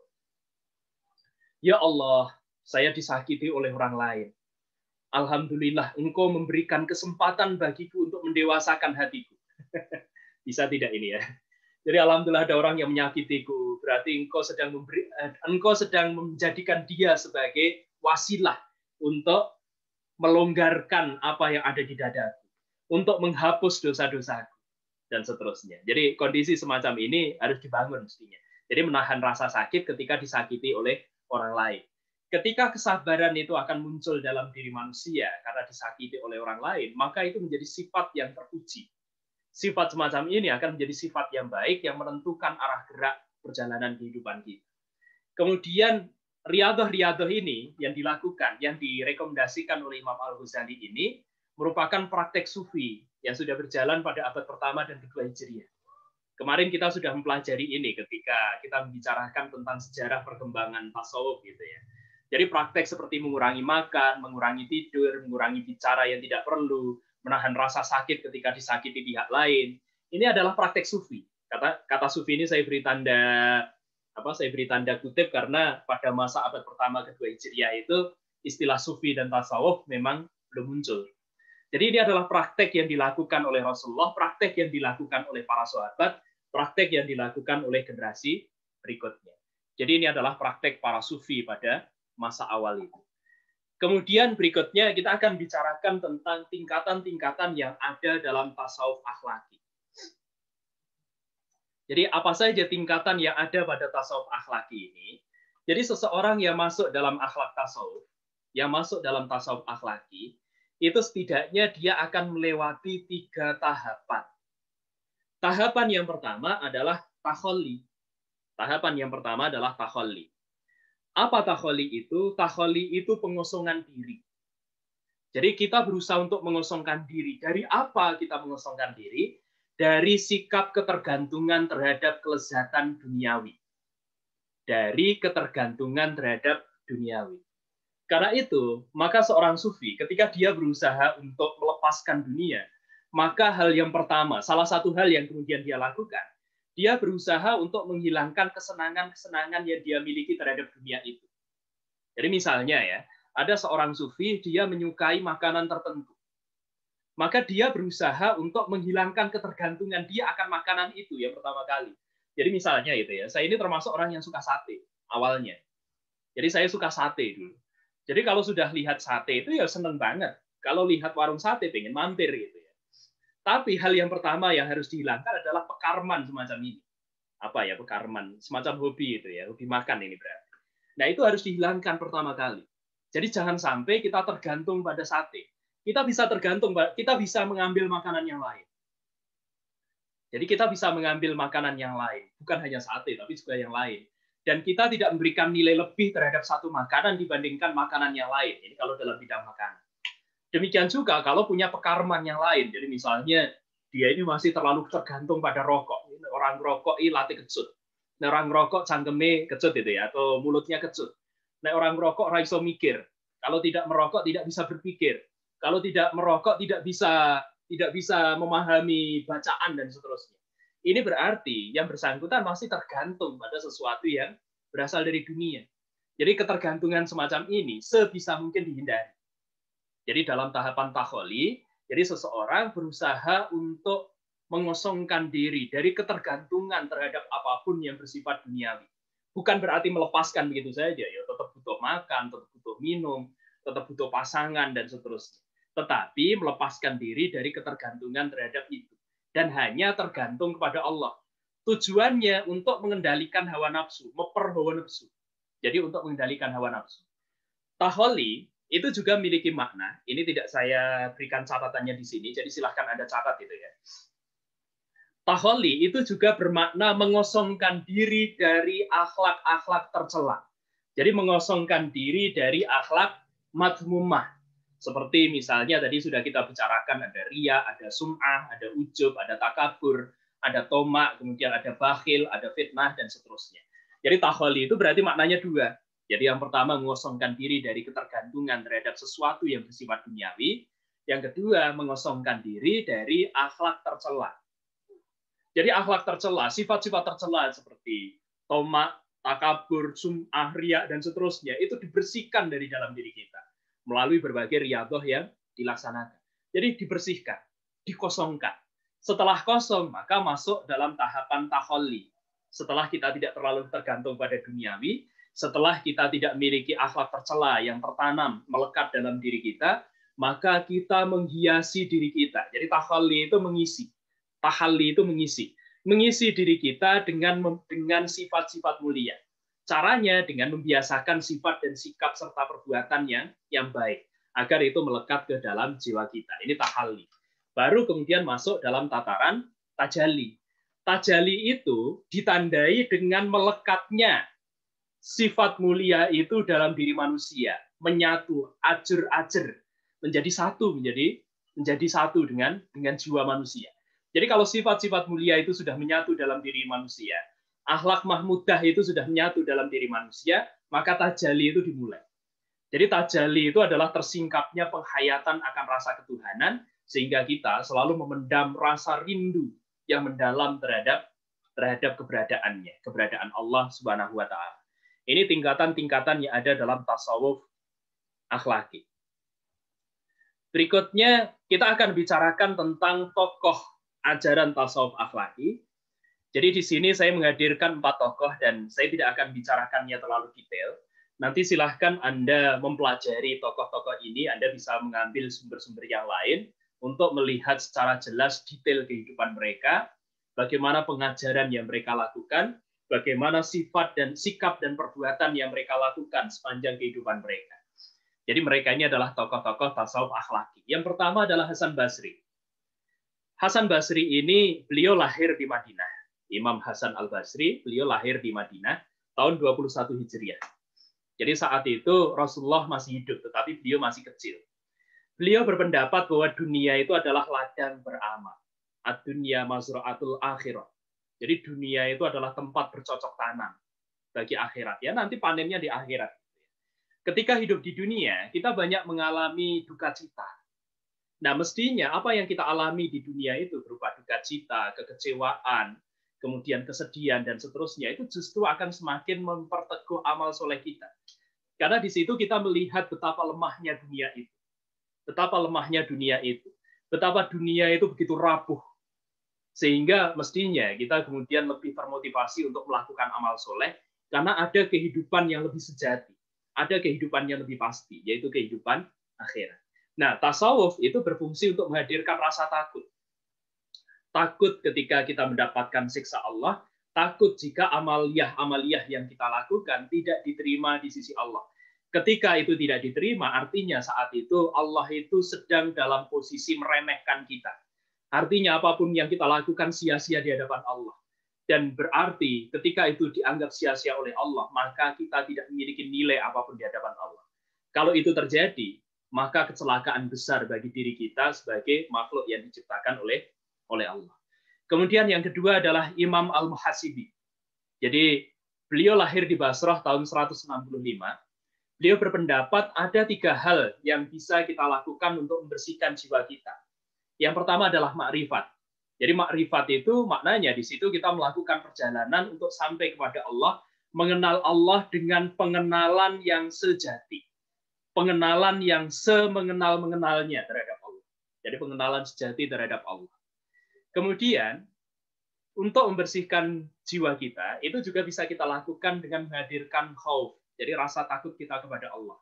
Ya Allah, saya disakiti oleh orang lain. Alhamdulillah, Engkau memberikan kesempatan bagiku untuk mendewasakan hatiku. Bisa tidak ini ya? Jadi alhamdulillah ada orang yang menyakitiku, berarti engkau sedang menjadikan dia sebagai wasilah untuk melonggarkan apa yang ada di dadaku, untuk menghapus dosa-dosaku dan seterusnya. Jadi kondisi semacam ini harus dibangun mestinya. Jadi menahan rasa sakit ketika disakiti oleh orang lain. Ketika kesabaran itu akan muncul dalam diri manusia karena disakiti oleh orang lain, maka itu menjadi sifat yang terpuji. Sifat semacam ini akan menjadi sifat yang baik yang menentukan arah gerak perjalanan kehidupan kita. Kemudian riyadhah ini yang dilakukan, yang direkomendasikan oleh Imam Al-Ghazali ini merupakan praktek sufi yang sudah berjalan pada abad pertama dan kedua Hijriah. Kemarin kita sudah mempelajari ini ketika kita membicarakan tentang sejarah perkembangan tasawuf gitu ya. Jadi praktek seperti mengurangi makan, mengurangi tidur, mengurangi bicara yang tidak perlu, menahan rasa sakit ketika disakiti pihak lain. Ini adalah praktek sufi. Kata sufi ini saya beri tanda kutip karena pada masa abad pertama kedua Hijriah itu istilah sufi dan tasawuf memang belum muncul. Jadi ini adalah praktek yang dilakukan oleh Rasulullah, praktek yang dilakukan oleh para sahabat, praktek yang dilakukan oleh generasi berikutnya. Jadi ini adalah praktek para sufi pada masa awal itu. Kemudian berikutnya kita akan bicarakan tentang tingkatan-tingkatan yang ada dalam tasawuf akhlaki. Jadi apa saja tingkatan yang ada pada tasawuf akhlaki ini? Jadi seseorang yang masuk dalam akhlak tasawuf, yang masuk dalam tasawuf akhlaki, itu setidaknya dia akan melewati 3 tahapan. Tahapan yang pertama adalah takholli. Tahapan yang pertama adalah takholli. Apa takholli itu? Takholli itu pengosongan diri. Jadi kita berusaha untuk mengosongkan diri. Dari apa kita mengosongkan diri? Dari sikap ketergantungan terhadap kelezatan duniawi. Dari ketergantungan terhadap duniawi. Karena itu, maka seorang sufi ketika dia berusaha untuk melepaskan dunia, maka hal yang pertama, salah satu hal yang kemudian dia lakukan, dia berusaha untuk menghilangkan kesenangan-kesenangan yang dia miliki terhadap dunia itu. Jadi misalnya ya, ada seorang sufi, dia menyukai makanan tertentu. Maka dia berusaha untuk menghilangkan ketergantungan dia akan makanan itu yang pertama kali. Jadi misalnya itu ya, saya ini termasuk orang yang suka sate awalnya. Jadi saya suka sate dulu. Jadi kalau sudah lihat sate itu ya seneng banget. Kalau lihat warung sate pengen mampir gitu ya. Tapi hal yang pertama yang harus dihilangkan adalah pekarman semacam ini. Apa ya pekarman? Semacam hobi itu ya, hobi makan ini berarti. Nah itu harus dihilangkan pertama kali. Jadi jangan sampai kita tergantung pada sate. Kita bisa tergantung, kita bisa mengambil makanan yang lain. Jadi kita bisa mengambil makanan yang lain, bukan hanya sate, tapi juga yang lain. Dan kita tidak memberikan nilai lebih terhadap satu makanan dibandingkan makanan yang lain. Ini kalau dalam bidang makanan. Demikian juga kalau punya pekarman yang lain. Jadi misalnya dia ini masih terlalu tergantung pada rokok. Orang rokok ini latih kecut. Nah, orang rokok cangkeme kecut itu ya, atau mulutnya kecut. Nah, orang rokok raiso mikir. Kalau tidak merokok tidak bisa berpikir. Kalau tidak merokok tidak bisa memahami bacaan dan seterusnya. Ini berarti yang bersangkutan masih tergantung pada sesuatu yang berasal dari dunia. Jadi ketergantungan semacam ini sebisa mungkin dihindari. Jadi dalam tahapan takholli, jadi seseorang berusaha untuk mengosongkan diri dari ketergantungan terhadap apapun yang bersifat duniawi. Bukan berarti melepaskan begitu saja, ya tetap butuh makan, tetap butuh minum, tetap butuh pasangan dan seterusnya. Tetapi melepaskan diri dari ketergantungan terhadap itu dan hanya tergantung kepada Allah. Tujuannya untuk mengendalikan hawa nafsu, meper hawa nafsu. Jadi untuk mengendalikan hawa nafsu. Takholli itu juga memiliki makna. Ini tidak saya berikan catatannya di sini, jadi silahkan Anda catat itu ya. Takholli itu juga bermakna mengosongkan diri dari akhlak-akhlak tercela. Jadi mengosongkan diri dari akhlak madmumah. Seperti misalnya tadi sudah kita bicarakan ada riya, ada sum'ah, ada ujub, ada takabur, ada tomak, kemudian ada bakhil, ada fitnah, dan seterusnya. Jadi takholli itu berarti maknanya 2. Jadi yang pertama mengosongkan diri dari ketergantungan terhadap sesuatu yang bersifat duniawi. Yang kedua mengosongkan diri dari akhlak tercela. Jadi akhlak tercela, sifat-sifat tercela seperti tomak, takabur, sum'ah, riya, dan seterusnya itu dibersihkan dari dalam diri kita melalui berbagai riyadhah yang dilaksanakan. Jadi dibersihkan, dikosongkan. Setelah kosong maka masuk dalam tahapan takholli. Setelah kita tidak terlalu tergantung pada duniawi, setelah kita tidak memiliki akhlak tercela yang tertanam, melekat dalam diri kita, maka kita menghiasi diri kita. Jadi takholli itu mengisi. Tahalli itu mengisi. Mengisi diri kita dengan sifat-sifat mulia. Caranya dengan membiasakan sifat dan sikap serta perbuatan yang baik. Agar itu melekat ke dalam jiwa kita. Ini tahalli. Baru kemudian masuk dalam tataran tajalli. Tajalli itu ditandai dengan melekatnya sifat mulia itu dalam diri manusia, menyatu, ajur-ajur, menjadi satu dengan jiwa manusia. Jadi kalau sifat-sifat mulia itu sudah menyatu dalam diri manusia, akhlak mahmudah itu sudah menyatu dalam diri manusia, maka tajalli itu dimulai. Jadi tajalli itu adalah tersingkapnya penghayatan akan rasa ketuhanan, sehingga kita selalu memendam rasa rindu yang mendalam terhadap keberadaannya, keberadaan Allah Subhanahu wa taala. Ini tingkatan-tingkatan yang ada dalam tasawuf akhlaki. Berikutnya kita akan bicarakan tentang tokoh ajaran tasawuf akhlaki. Jadi di sini saya menghadirkan 4 tokoh dan saya tidak akan bicarakannya terlalu detail. Nanti silahkan Anda mempelajari tokoh-tokoh ini, Anda bisa mengambil sumber-sumber yang lain untuk melihat secara jelas detail kehidupan mereka, bagaimana pengajaran yang mereka lakukan, bagaimana sifat dan sikap dan perbuatan yang mereka lakukan sepanjang kehidupan mereka. Jadi mereka ini adalah tokoh-tokoh tasawuf akhlaki. Yang pertama adalah Hasan Basri. Hasan Basri ini beliau lahir di Madinah. Imam Hasan Al-Basri, beliau lahir di Madinah tahun 21 Hijriah. Jadi saat itu Rasulullah masih hidup, tetapi beliau masih kecil. Beliau berpendapat bahwa dunia itu adalah ladang beramal. Ad-dunya mazra'atul akhirah. Jadi dunia itu adalah tempat bercocok tanam bagi akhirat. Ya, nanti panennya di akhirat. Ketika hidup di dunia, kita banyak mengalami duka cita. Nah, mestinya apa yang kita alami di dunia itu berupa duka cita, kekecewaan, kemudian kesedihan, dan seterusnya, itu justru akan semakin memperteguh amal soleh kita. Karena di situ kita melihat betapa lemahnya dunia itu. Betapa lemahnya dunia itu. Betapa dunia itu begitu rapuh. Sehingga mestinya kita kemudian lebih termotivasi untuk melakukan amal soleh, karena ada kehidupan yang lebih sejati. Ada kehidupan yang lebih pasti, yaitu kehidupan akhirat. Nah, tasawuf itu berfungsi untuk menghadirkan rasa takut. Takut ketika kita mendapatkan siksa Allah, takut jika amaliyah yang kita lakukan tidak diterima di sisi Allah. Ketika itu tidak diterima, artinya saat itu Allah itu sedang dalam posisi meremehkan kita. Artinya apapun yang kita lakukan sia-sia di hadapan Allah. Dan berarti ketika itu dianggap sia-sia oleh Allah, maka kita tidak memiliki nilai apapun di hadapan Allah. Kalau itu terjadi, maka kecelakaan besar bagi diri kita sebagai makhluk yang diciptakan oleh Allah. Kemudian yang kedua adalah Imam Al-Muhasibi. Jadi beliau lahir di Basrah tahun 165. Beliau berpendapat ada 3 hal yang bisa kita lakukan untuk membersihkan jiwa kita. Yang pertama adalah makrifat. Jadi makrifat itu maknanya di situ kita melakukan perjalanan untuk sampai kepada Allah, mengenal Allah dengan pengenalan yang sejati. Pengenalan yang semengenal-mengenalnya terhadap Allah. Jadi pengenalan sejati terhadap Allah. Kemudian, untuk membersihkan jiwa kita, itu juga bisa kita lakukan dengan menghadirkan khauf. Jadi rasa takut kita kepada Allah.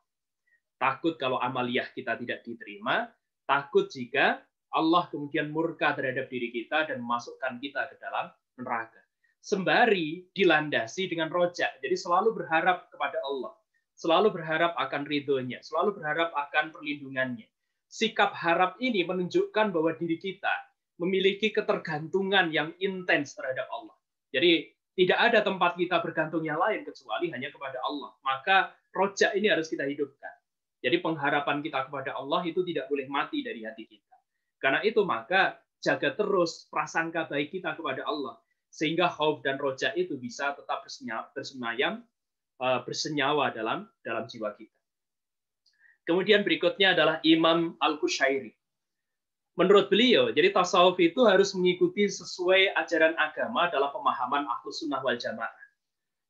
Takut kalau amaliyah kita tidak diterima, takut jika Allah kemudian murka terhadap diri kita dan memasukkan kita ke dalam neraka. Sembari dilandasi dengan rojak. Jadi selalu berharap kepada Allah. Selalu berharap akan ridhonya, selalu berharap akan perlindungannya. Sikap harap ini menunjukkan bahwa diri kita memiliki ketergantungan yang intens terhadap Allah. Jadi tidak ada tempat kita bergantung yang lain kecuali hanya kepada Allah. Maka rojak ini harus kita hidupkan. Jadi pengharapan kita kepada Allah itu tidak boleh mati dari hati kita. Karena itu maka jaga terus prasangka baik kita kepada Allah. Sehingga khauf dan rojak itu bisa tetap bersenyawa dalam jiwa kita. Kemudian berikutnya adalah Imam Al-Qushairi. Menurut beliau, jadi tasawuf itu harus mengikuti sesuai ajaran agama dalam pemahaman Ahlus Sunnah wal Jamaah.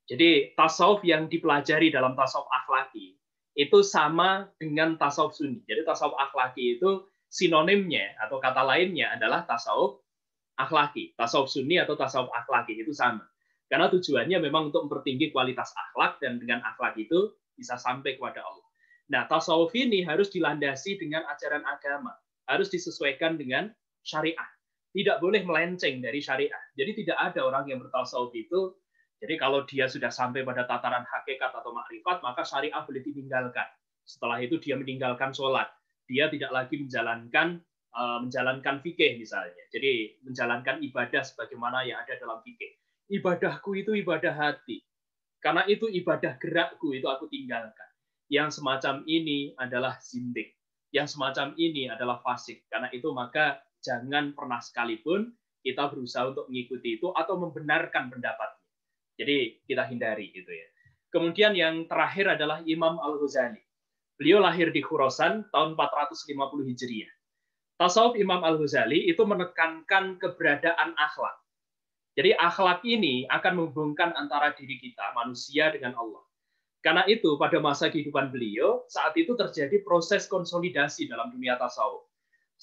Jadi tasawuf yang dipelajari dalam tasawuf akhlaki itu sama dengan tasawuf sunni. Jadi tasawuf akhlaki itu sinonimnya atau kata lainnya adalah tasawuf akhlaki. Tasawuf sunni atau tasawuf akhlaki itu sama. Karena tujuannya memang untuk mempertinggi kualitas akhlak dan dengan akhlak itu bisa sampai kepada Allah. Nah, tasawuf ini harus dilandasi dengan ajaran agama, harus disesuaikan dengan syariah. Tidak boleh melenceng dari syariah. Jadi tidak ada orang yang bertasawuf itu, jadi kalau dia sudah sampai pada tataran hakikat atau makrifat, maka syariah boleh ditinggalkan. Setelah itu dia meninggalkan sholat. Dia tidak lagi menjalankan fikih misalnya. Jadi menjalankan ibadah sebagaimana yang ada dalam fikih. Ibadahku itu ibadah hati. Karena itu ibadah gerakku itu aku tinggalkan. Yang semacam ini adalah zindik. Yang semacam ini adalah fasik. Karena itu maka jangan pernah sekalipun kita berusaha untuk mengikuti itu atau membenarkan pendapatnya. Jadi kita hindari gitu ya. Kemudian yang terakhir adalah Imam Al-Ghazali. Beliau lahir di Khurasan tahun 450 Hijriah. Tasawuf Imam Al-Ghazali itu menekankan keberadaan akhlak. Jadi akhlak ini akan menghubungkan antara diri kita, manusia, dengan Allah. Karena itu pada masa kehidupan beliau, saat itu terjadi proses konsolidasi dalam dunia tasawuf.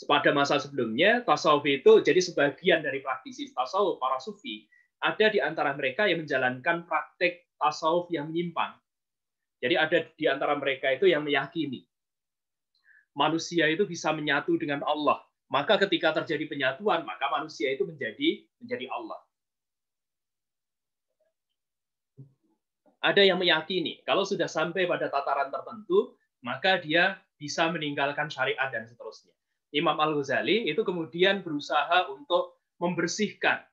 Pada masa sebelumnya, tasawuf itu jadi sebagian dari praktisi tasawuf, para sufi, ada di antara mereka yang menjalankan praktek tasawuf yang menyimpang. Jadi ada di antara mereka itu yang meyakini manusia itu bisa menyatu dengan Allah. Maka ketika terjadi penyatuan, maka manusia itu menjadi Allah. Ada yang meyakini kalau sudah sampai pada tataran tertentu, maka dia bisa meninggalkan syariat dan seterusnya. Imam Al-Ghazali itu kemudian berusaha untuk membersihkan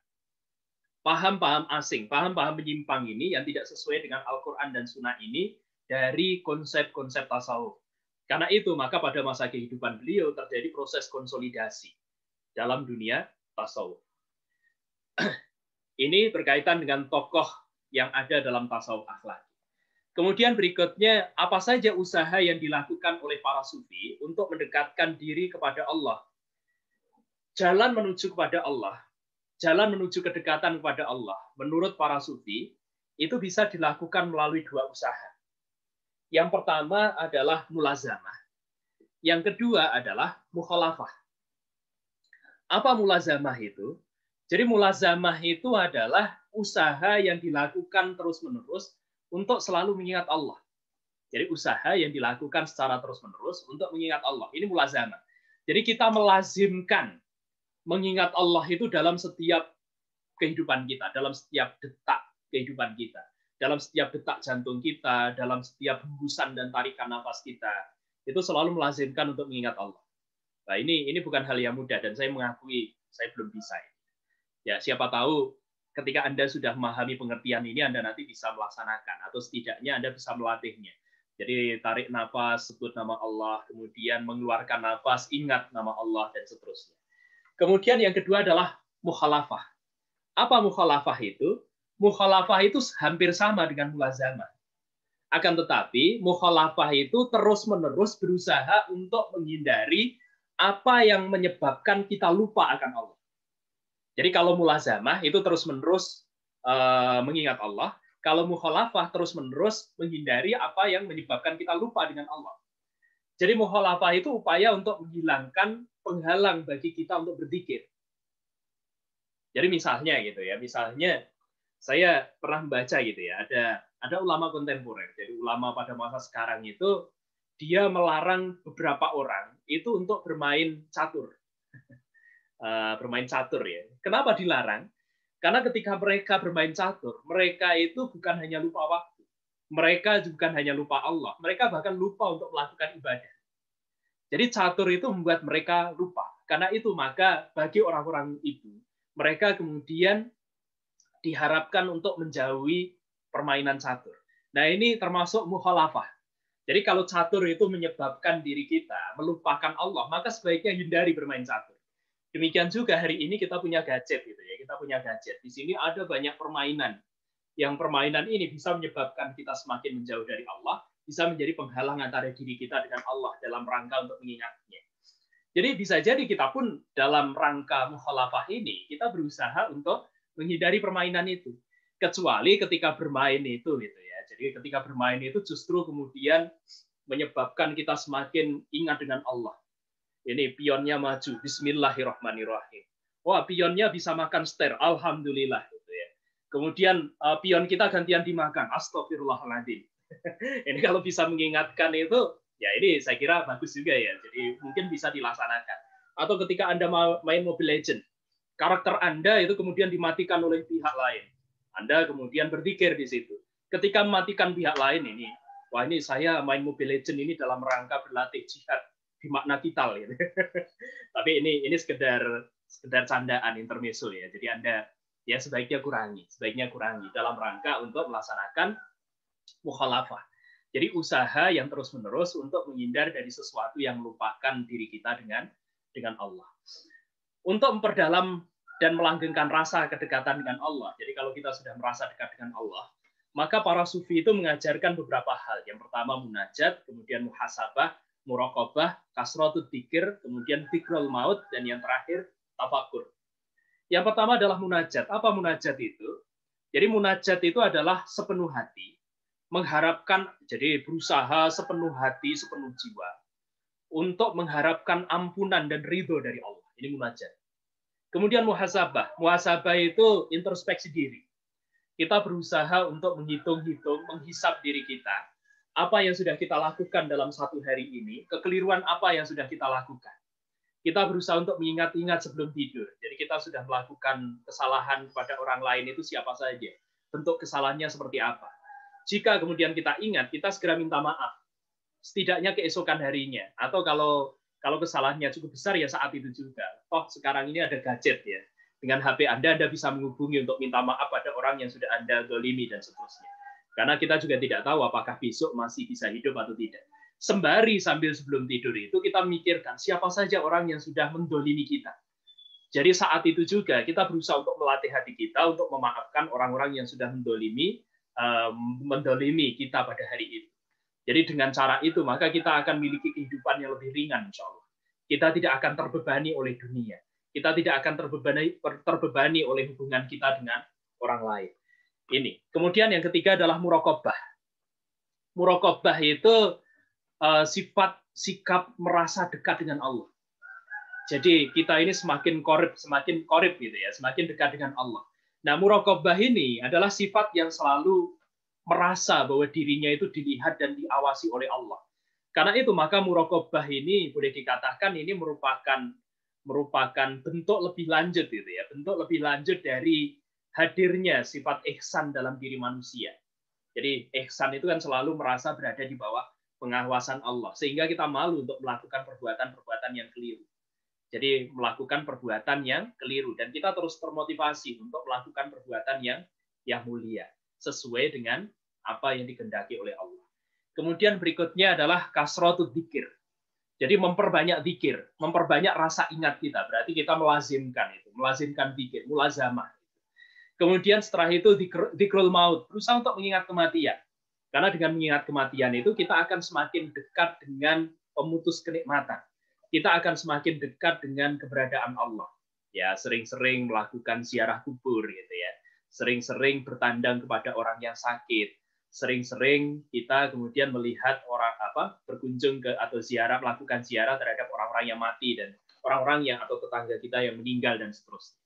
paham-paham asing, paham-paham menyimpang ini yang tidak sesuai dengan Al-Quran dan Sunnah ini dari konsep-konsep tasawuf. Karena itu, maka pada masa kehidupan beliau terjadi proses konsolidasi dalam dunia tasawuf. Ini berkaitan dengan tokoh yang ada dalam tasawuf akhlak. Kemudian berikutnya, apa saja usaha yang dilakukan oleh para sufi untuk mendekatkan diri kepada Allah? Jalan menuju kepada Allah, jalan menuju kedekatan kepada Allah, menurut para sufi, itu bisa dilakukan melalui dua usaha. Yang pertama adalah mulazamah. Yang kedua adalah mukhalafah. Apa mulazamah itu? Jadi mulazamah itu adalah usaha yang dilakukan terus-menerus untuk selalu mengingat Allah. Jadi usaha yang dilakukan secara terus-menerus untuk mengingat Allah. Ini mulazamah. Jadi kita melazimkan mengingat Allah itu dalam setiap kehidupan kita, dalam setiap detak kehidupan kita, dalam setiap detak jantung kita, dalam setiap hembusan dan tarikan nafas kita. Itu selalu melazimkan untuk mengingat Allah. Nah, ini bukan hal yang mudah dan saya mengakui saya belum bisa. Ya, siapa tahu ketika Anda sudah memahami pengertian ini, Anda nanti bisa melaksanakan, atau setidaknya Anda bisa melatihnya. Jadi tarik nafas, sebut nama Allah, kemudian mengeluarkan nafas, ingat nama Allah, dan seterusnya. Kemudian yang kedua adalah mukhalafah. Apa mukhalafah itu? Mukhalafah itu hampir sama dengan mulazamah. Akan tetapi, mukhalafah itu terus-menerus berusaha untuk menghindari apa yang menyebabkan kita lupa akan Allah. Jadi kalau mulazamah itu terus-menerus mengingat Allah, kalau mukhalafah terus-menerus menghindari apa yang menyebabkan kita lupa dengan Allah. Jadi mukhalafah itu upaya untuk menghilangkan penghalang bagi kita untuk berzikir. Jadi misalnya gitu ya, misalnya saya pernah membaca gitu ya, ada ulama kontemporer. Jadi ulama pada masa sekarang itu dia melarang beberapa orang itu untuk bermain catur. Bermain catur ya. Kenapa dilarang? Karena ketika mereka bermain catur, mereka itu bukan hanya lupa waktu, mereka bukan hanya lupa Allah, mereka bahkan lupa untuk melakukan ibadah. Jadi catur itu membuat mereka lupa. Karena itu maka bagi orang-orang itu, mereka kemudian diharapkan untuk menjauhi permainan catur. Nah ini termasuk mukhalafah. Jadi kalau catur itu menyebabkan diri kita melupakan Allah, maka sebaiknya hindari bermain catur. Demikian juga hari ini kita punya gadget gitu ya. Kita punya gadget. Di sini ada banyak permainan. Yang permainan ini bisa menyebabkan kita semakin menjauh dari Allah, bisa menjadi penghalang antara diri kita dengan Allah dalam rangka untuk mengingatnya. Jadi bisa jadi kita pun dalam rangka mukhalafah ini kita berusaha untuk menghindari permainan itu. Kecuali ketika bermain itu gitu ya. Jadi ketika bermain itu justru kemudian menyebabkan kita semakin ingat dengan Allah. Ini pionnya maju, bismillahirrahmanirrahim. Wah, pionnya bisa makan ster, alhamdulillah gitu ya. Kemudian pion kita gantian dimakan, astagfirullahaladzim. Ini kalau bisa mengingatkan itu, ya ini saya kira bagus juga ya. Jadi mungkin bisa dilaksanakan. Atau ketika Anda main Mobile Legends, karakter Anda itu kemudian dimatikan oleh pihak lain. Anda kemudian berzikir di situ. Ketika mematikan pihak lain ini, wah ini saya main Mobile Legends ini dalam rangka berlatih jihad di makna vital gitu. Tapi ini sekedar candaan intermezzo ya. Jadi Anda ya sebaiknya kurangi dalam rangka untuk melaksanakan mukhalafah. Jadi usaha yang terus-menerus untuk menghindar dari sesuatu yang melupakan diri kita dengan Allah. Untuk memperdalam dan melanggengkan rasa kedekatan dengan Allah. Jadi kalau kita sudah merasa dekat dengan Allah, maka para sufi itu mengajarkan beberapa hal. Yang pertama munajat, kemudian muhasabah, muraqabah, kasratul dzikir, kemudian dzikrul maut, dan yang terakhir tafakur. Yang pertama adalah munajat. Apa munajat itu? Jadi munajat itu adalah sepenuh hati, mengharapkan, jadi berusaha sepenuh hati, sepenuh jiwa, untuk mengharapkan ampunan dan ridho dari Allah. Ini munajat. Kemudian muhasabah. Muhasabah itu introspeksi diri. Kita berusaha untuk menghitung-hitung, menghisap diri kita. Apa yang sudah kita lakukan dalam satu hari ini, kekeliruan apa yang sudah kita lakukan. Kita berusaha untuk mengingat-ingat sebelum tidur. Jadi kita sudah melakukan kesalahan pada orang lain itu siapa saja. Bentuk kesalahannya seperti apa. Jika kemudian kita ingat, kita segera minta maaf. Setidaknya keesokan harinya. Atau kalau kesalahannya cukup besar ya saat itu juga. Toh sekarang ini ada gadget ya. Dengan HP Anda bisa menghubungi untuk minta maaf pada orang yang sudah Anda zalimi dan seterusnya. Karena kita juga tidak tahu apakah besok masih bisa hidup atau tidak. Sembari sambil sebelum tidur itu kita memikirkan siapa saja orang yang sudah mendolimi kita. Jadi saat itu juga kita berusaha untuk melatih hati kita untuk memaafkan orang-orang yang sudah mendolimi kita pada hari itu. Jadi dengan cara itu maka kita akan memiliki kehidupan yang lebih ringan insya Allah. Kita tidak akan terbebani oleh dunia. Kita tidak akan terbebani oleh hubungan kita dengan orang lain. Ini. Kemudian yang ketiga adalah muraqabah. Muraqabah itu sifat sikap merasa dekat dengan Allah. Jadi kita ini semakin korib gitu ya, semakin dekat dengan Allah. Nah, muraqabah ini adalah sifat yang selalu merasa bahwa dirinya itu dilihat dan diawasi oleh Allah. Karena itu maka muraqabah ini boleh dikatakan ini merupakan bentuk lebih lanjut gitu ya, bentuk lebih lanjut dari hadirnya sifat ihsan dalam diri manusia. Jadi ihsan itu kan selalu merasa berada di bawah pengawasan Allah, sehingga kita malu untuk melakukan perbuatan-perbuatan yang keliru. Jadi melakukan perbuatan yang keliru dan kita terus termotivasi untuk melakukan perbuatan yang mulia sesuai dengan apa yang dikehendaki oleh Allah. Kemudian berikutnya adalah kasratul dzikir. Jadi memperbanyak dzikir, memperbanyak rasa ingat kita. Berarti kita melazimkan itu, melazimkan dzikir, mulazamah. Kemudian setelah itu dzikrul maut, berusaha untuk mengingat kematian. Karena dengan mengingat kematian itu kita akan semakin dekat dengan pemutus kenikmatan. Kita akan semakin dekat dengan keberadaan Allah. Ya, sering-sering melakukan ziarah kubur gitu ya. Sering-sering bertandang kepada orang yang sakit. Sering-sering kita kemudian melihat orang berkunjung ke atau melakukan ziarah terhadap orang-orang yang mati dan orang-orang yang atau tetangga kita yang meninggal dan seterusnya.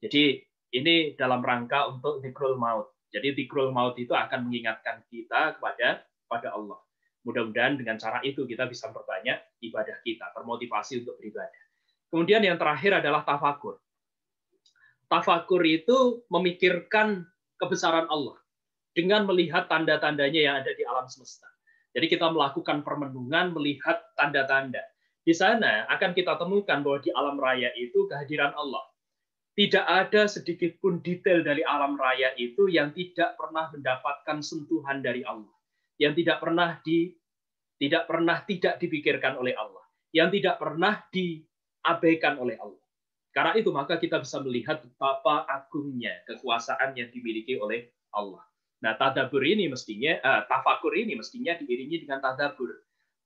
Jadi ini dalam rangka untuk dzikrul maut. Jadi dzikrul maut itu akan mengingatkan kita kepada Allah. Mudah-mudahan dengan cara itu kita bisa memperbanyak ibadah kita, termotivasi untuk beribadah. Kemudian yang terakhir adalah tafakur. Tafakur itu memikirkan kebesaran Allah dengan melihat tanda-tandanya yang ada di alam semesta. Jadi kita melakukan permenungan, melihat tanda-tanda. Di sana akan kita temukan bahwa di alam raya itu kehadiran Allah. Tidak ada sedikit pun detail dari alam raya itu yang tidak pernah mendapatkan sentuhan dari Allah. Yang tidak pernah tidak dipikirkan oleh Allah, yang tidak pernah diabaikan oleh Allah. Karena itu maka kita bisa melihat betapa agungnya kekuasaan yang dimiliki oleh Allah. Nah, tadabbur ini tafakur ini mestinya diiringi dengan tadabbur.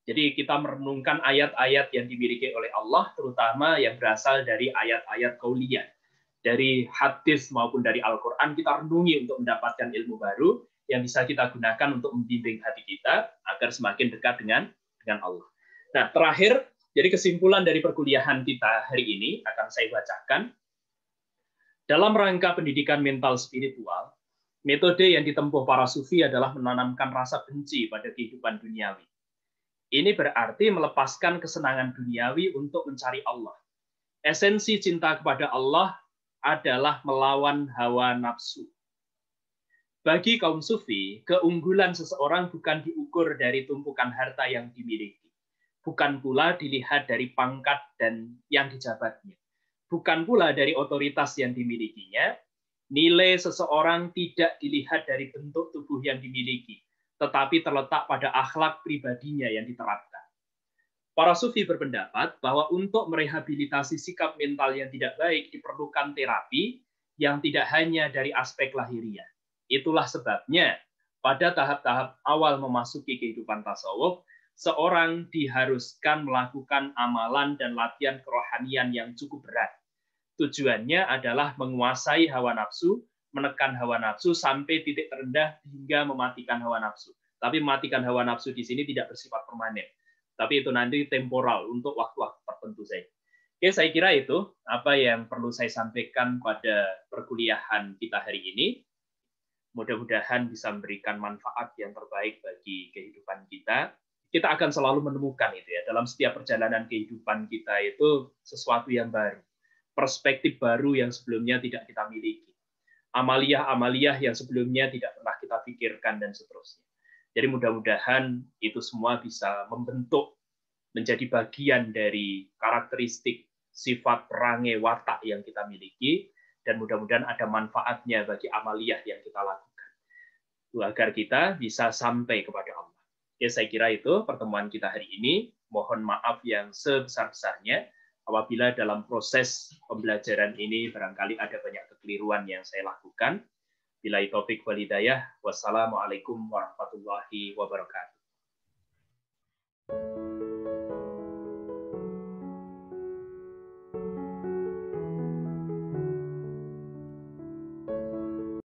Jadi kita merenungkan ayat-ayat yang dimiliki oleh Allah, terutama yang berasal dari ayat-ayat qauliyah. Dari hadis maupun dari Al-Quran, kita renungi untuk mendapatkan ilmu baru yang bisa kita gunakan untuk membimbing hati kita agar semakin dekat dengan Allah. Nah, terakhir, jadi kesimpulan dari perkuliahan kita hari ini akan saya bacakan. Dalam rangka pendidikan mental spiritual, metode yang ditempuh para sufi adalah menanamkan rasa benci pada kehidupan duniawi. Ini berarti melepaskan kesenangan duniawi untuk mencari Allah. Esensi cinta kepada Allah adalah melawan hawa nafsu. Bagi kaum sufi, keunggulan seseorang bukan diukur dari tumpukan harta yang dimiliki. Bukan pula dilihat dari pangkat dan yang dijabatnya. Bukan pula dari otoritas yang dimilikinya. Nilai seseorang tidak dilihat dari bentuk tubuh yang dimiliki, tetapi terletak pada akhlak pribadinya yang diterapkan. Para sufi berpendapat bahwa untuk merehabilitasi sikap mental yang tidak baik diperlukan terapi yang tidak hanya dari aspek lahiriah. Itulah sebabnya pada tahap-tahap awal memasuki kehidupan tasawuf, seorang diharuskan melakukan amalan dan latihan kerohanian yang cukup berat. Tujuannya adalah menguasai hawa nafsu, menekan hawa nafsu sampai titik terendah hingga mematikan hawa nafsu. Tapi mematikan hawa nafsu di sini tidak bersifat permanen. Tapi itu nanti temporal untuk waktu-waktu tertentu saja. Oke, saya kira itu apa yang perlu saya sampaikan pada perkuliahan kita hari ini. Mudah-mudahan bisa memberikan manfaat yang terbaik bagi kehidupan kita. Kita akan selalu menemukan itu ya, dalam setiap perjalanan kehidupan kita itu sesuatu yang baru. Perspektif baru yang sebelumnya tidak kita miliki. Amalia-amalia yang sebelumnya tidak pernah kita pikirkan dan seterusnya. Jadi mudah-mudahan itu semua bisa membentuk menjadi bagian dari karakteristik sifat perangai watak yang kita miliki, dan mudah-mudahan ada manfaatnya bagi amaliyah yang kita lakukan agar kita bisa sampai kepada Allah. Oke, saya kira itu pertemuan kita hari ini. Mohon maaf yang sebesar-besarnya apabila dalam proses pembelajaran ini barangkali ada banyak kekeliruan yang saya lakukan. Billahi taufik wal hidayah. Wassalamualaikum warahmatullahi wabarakatuh.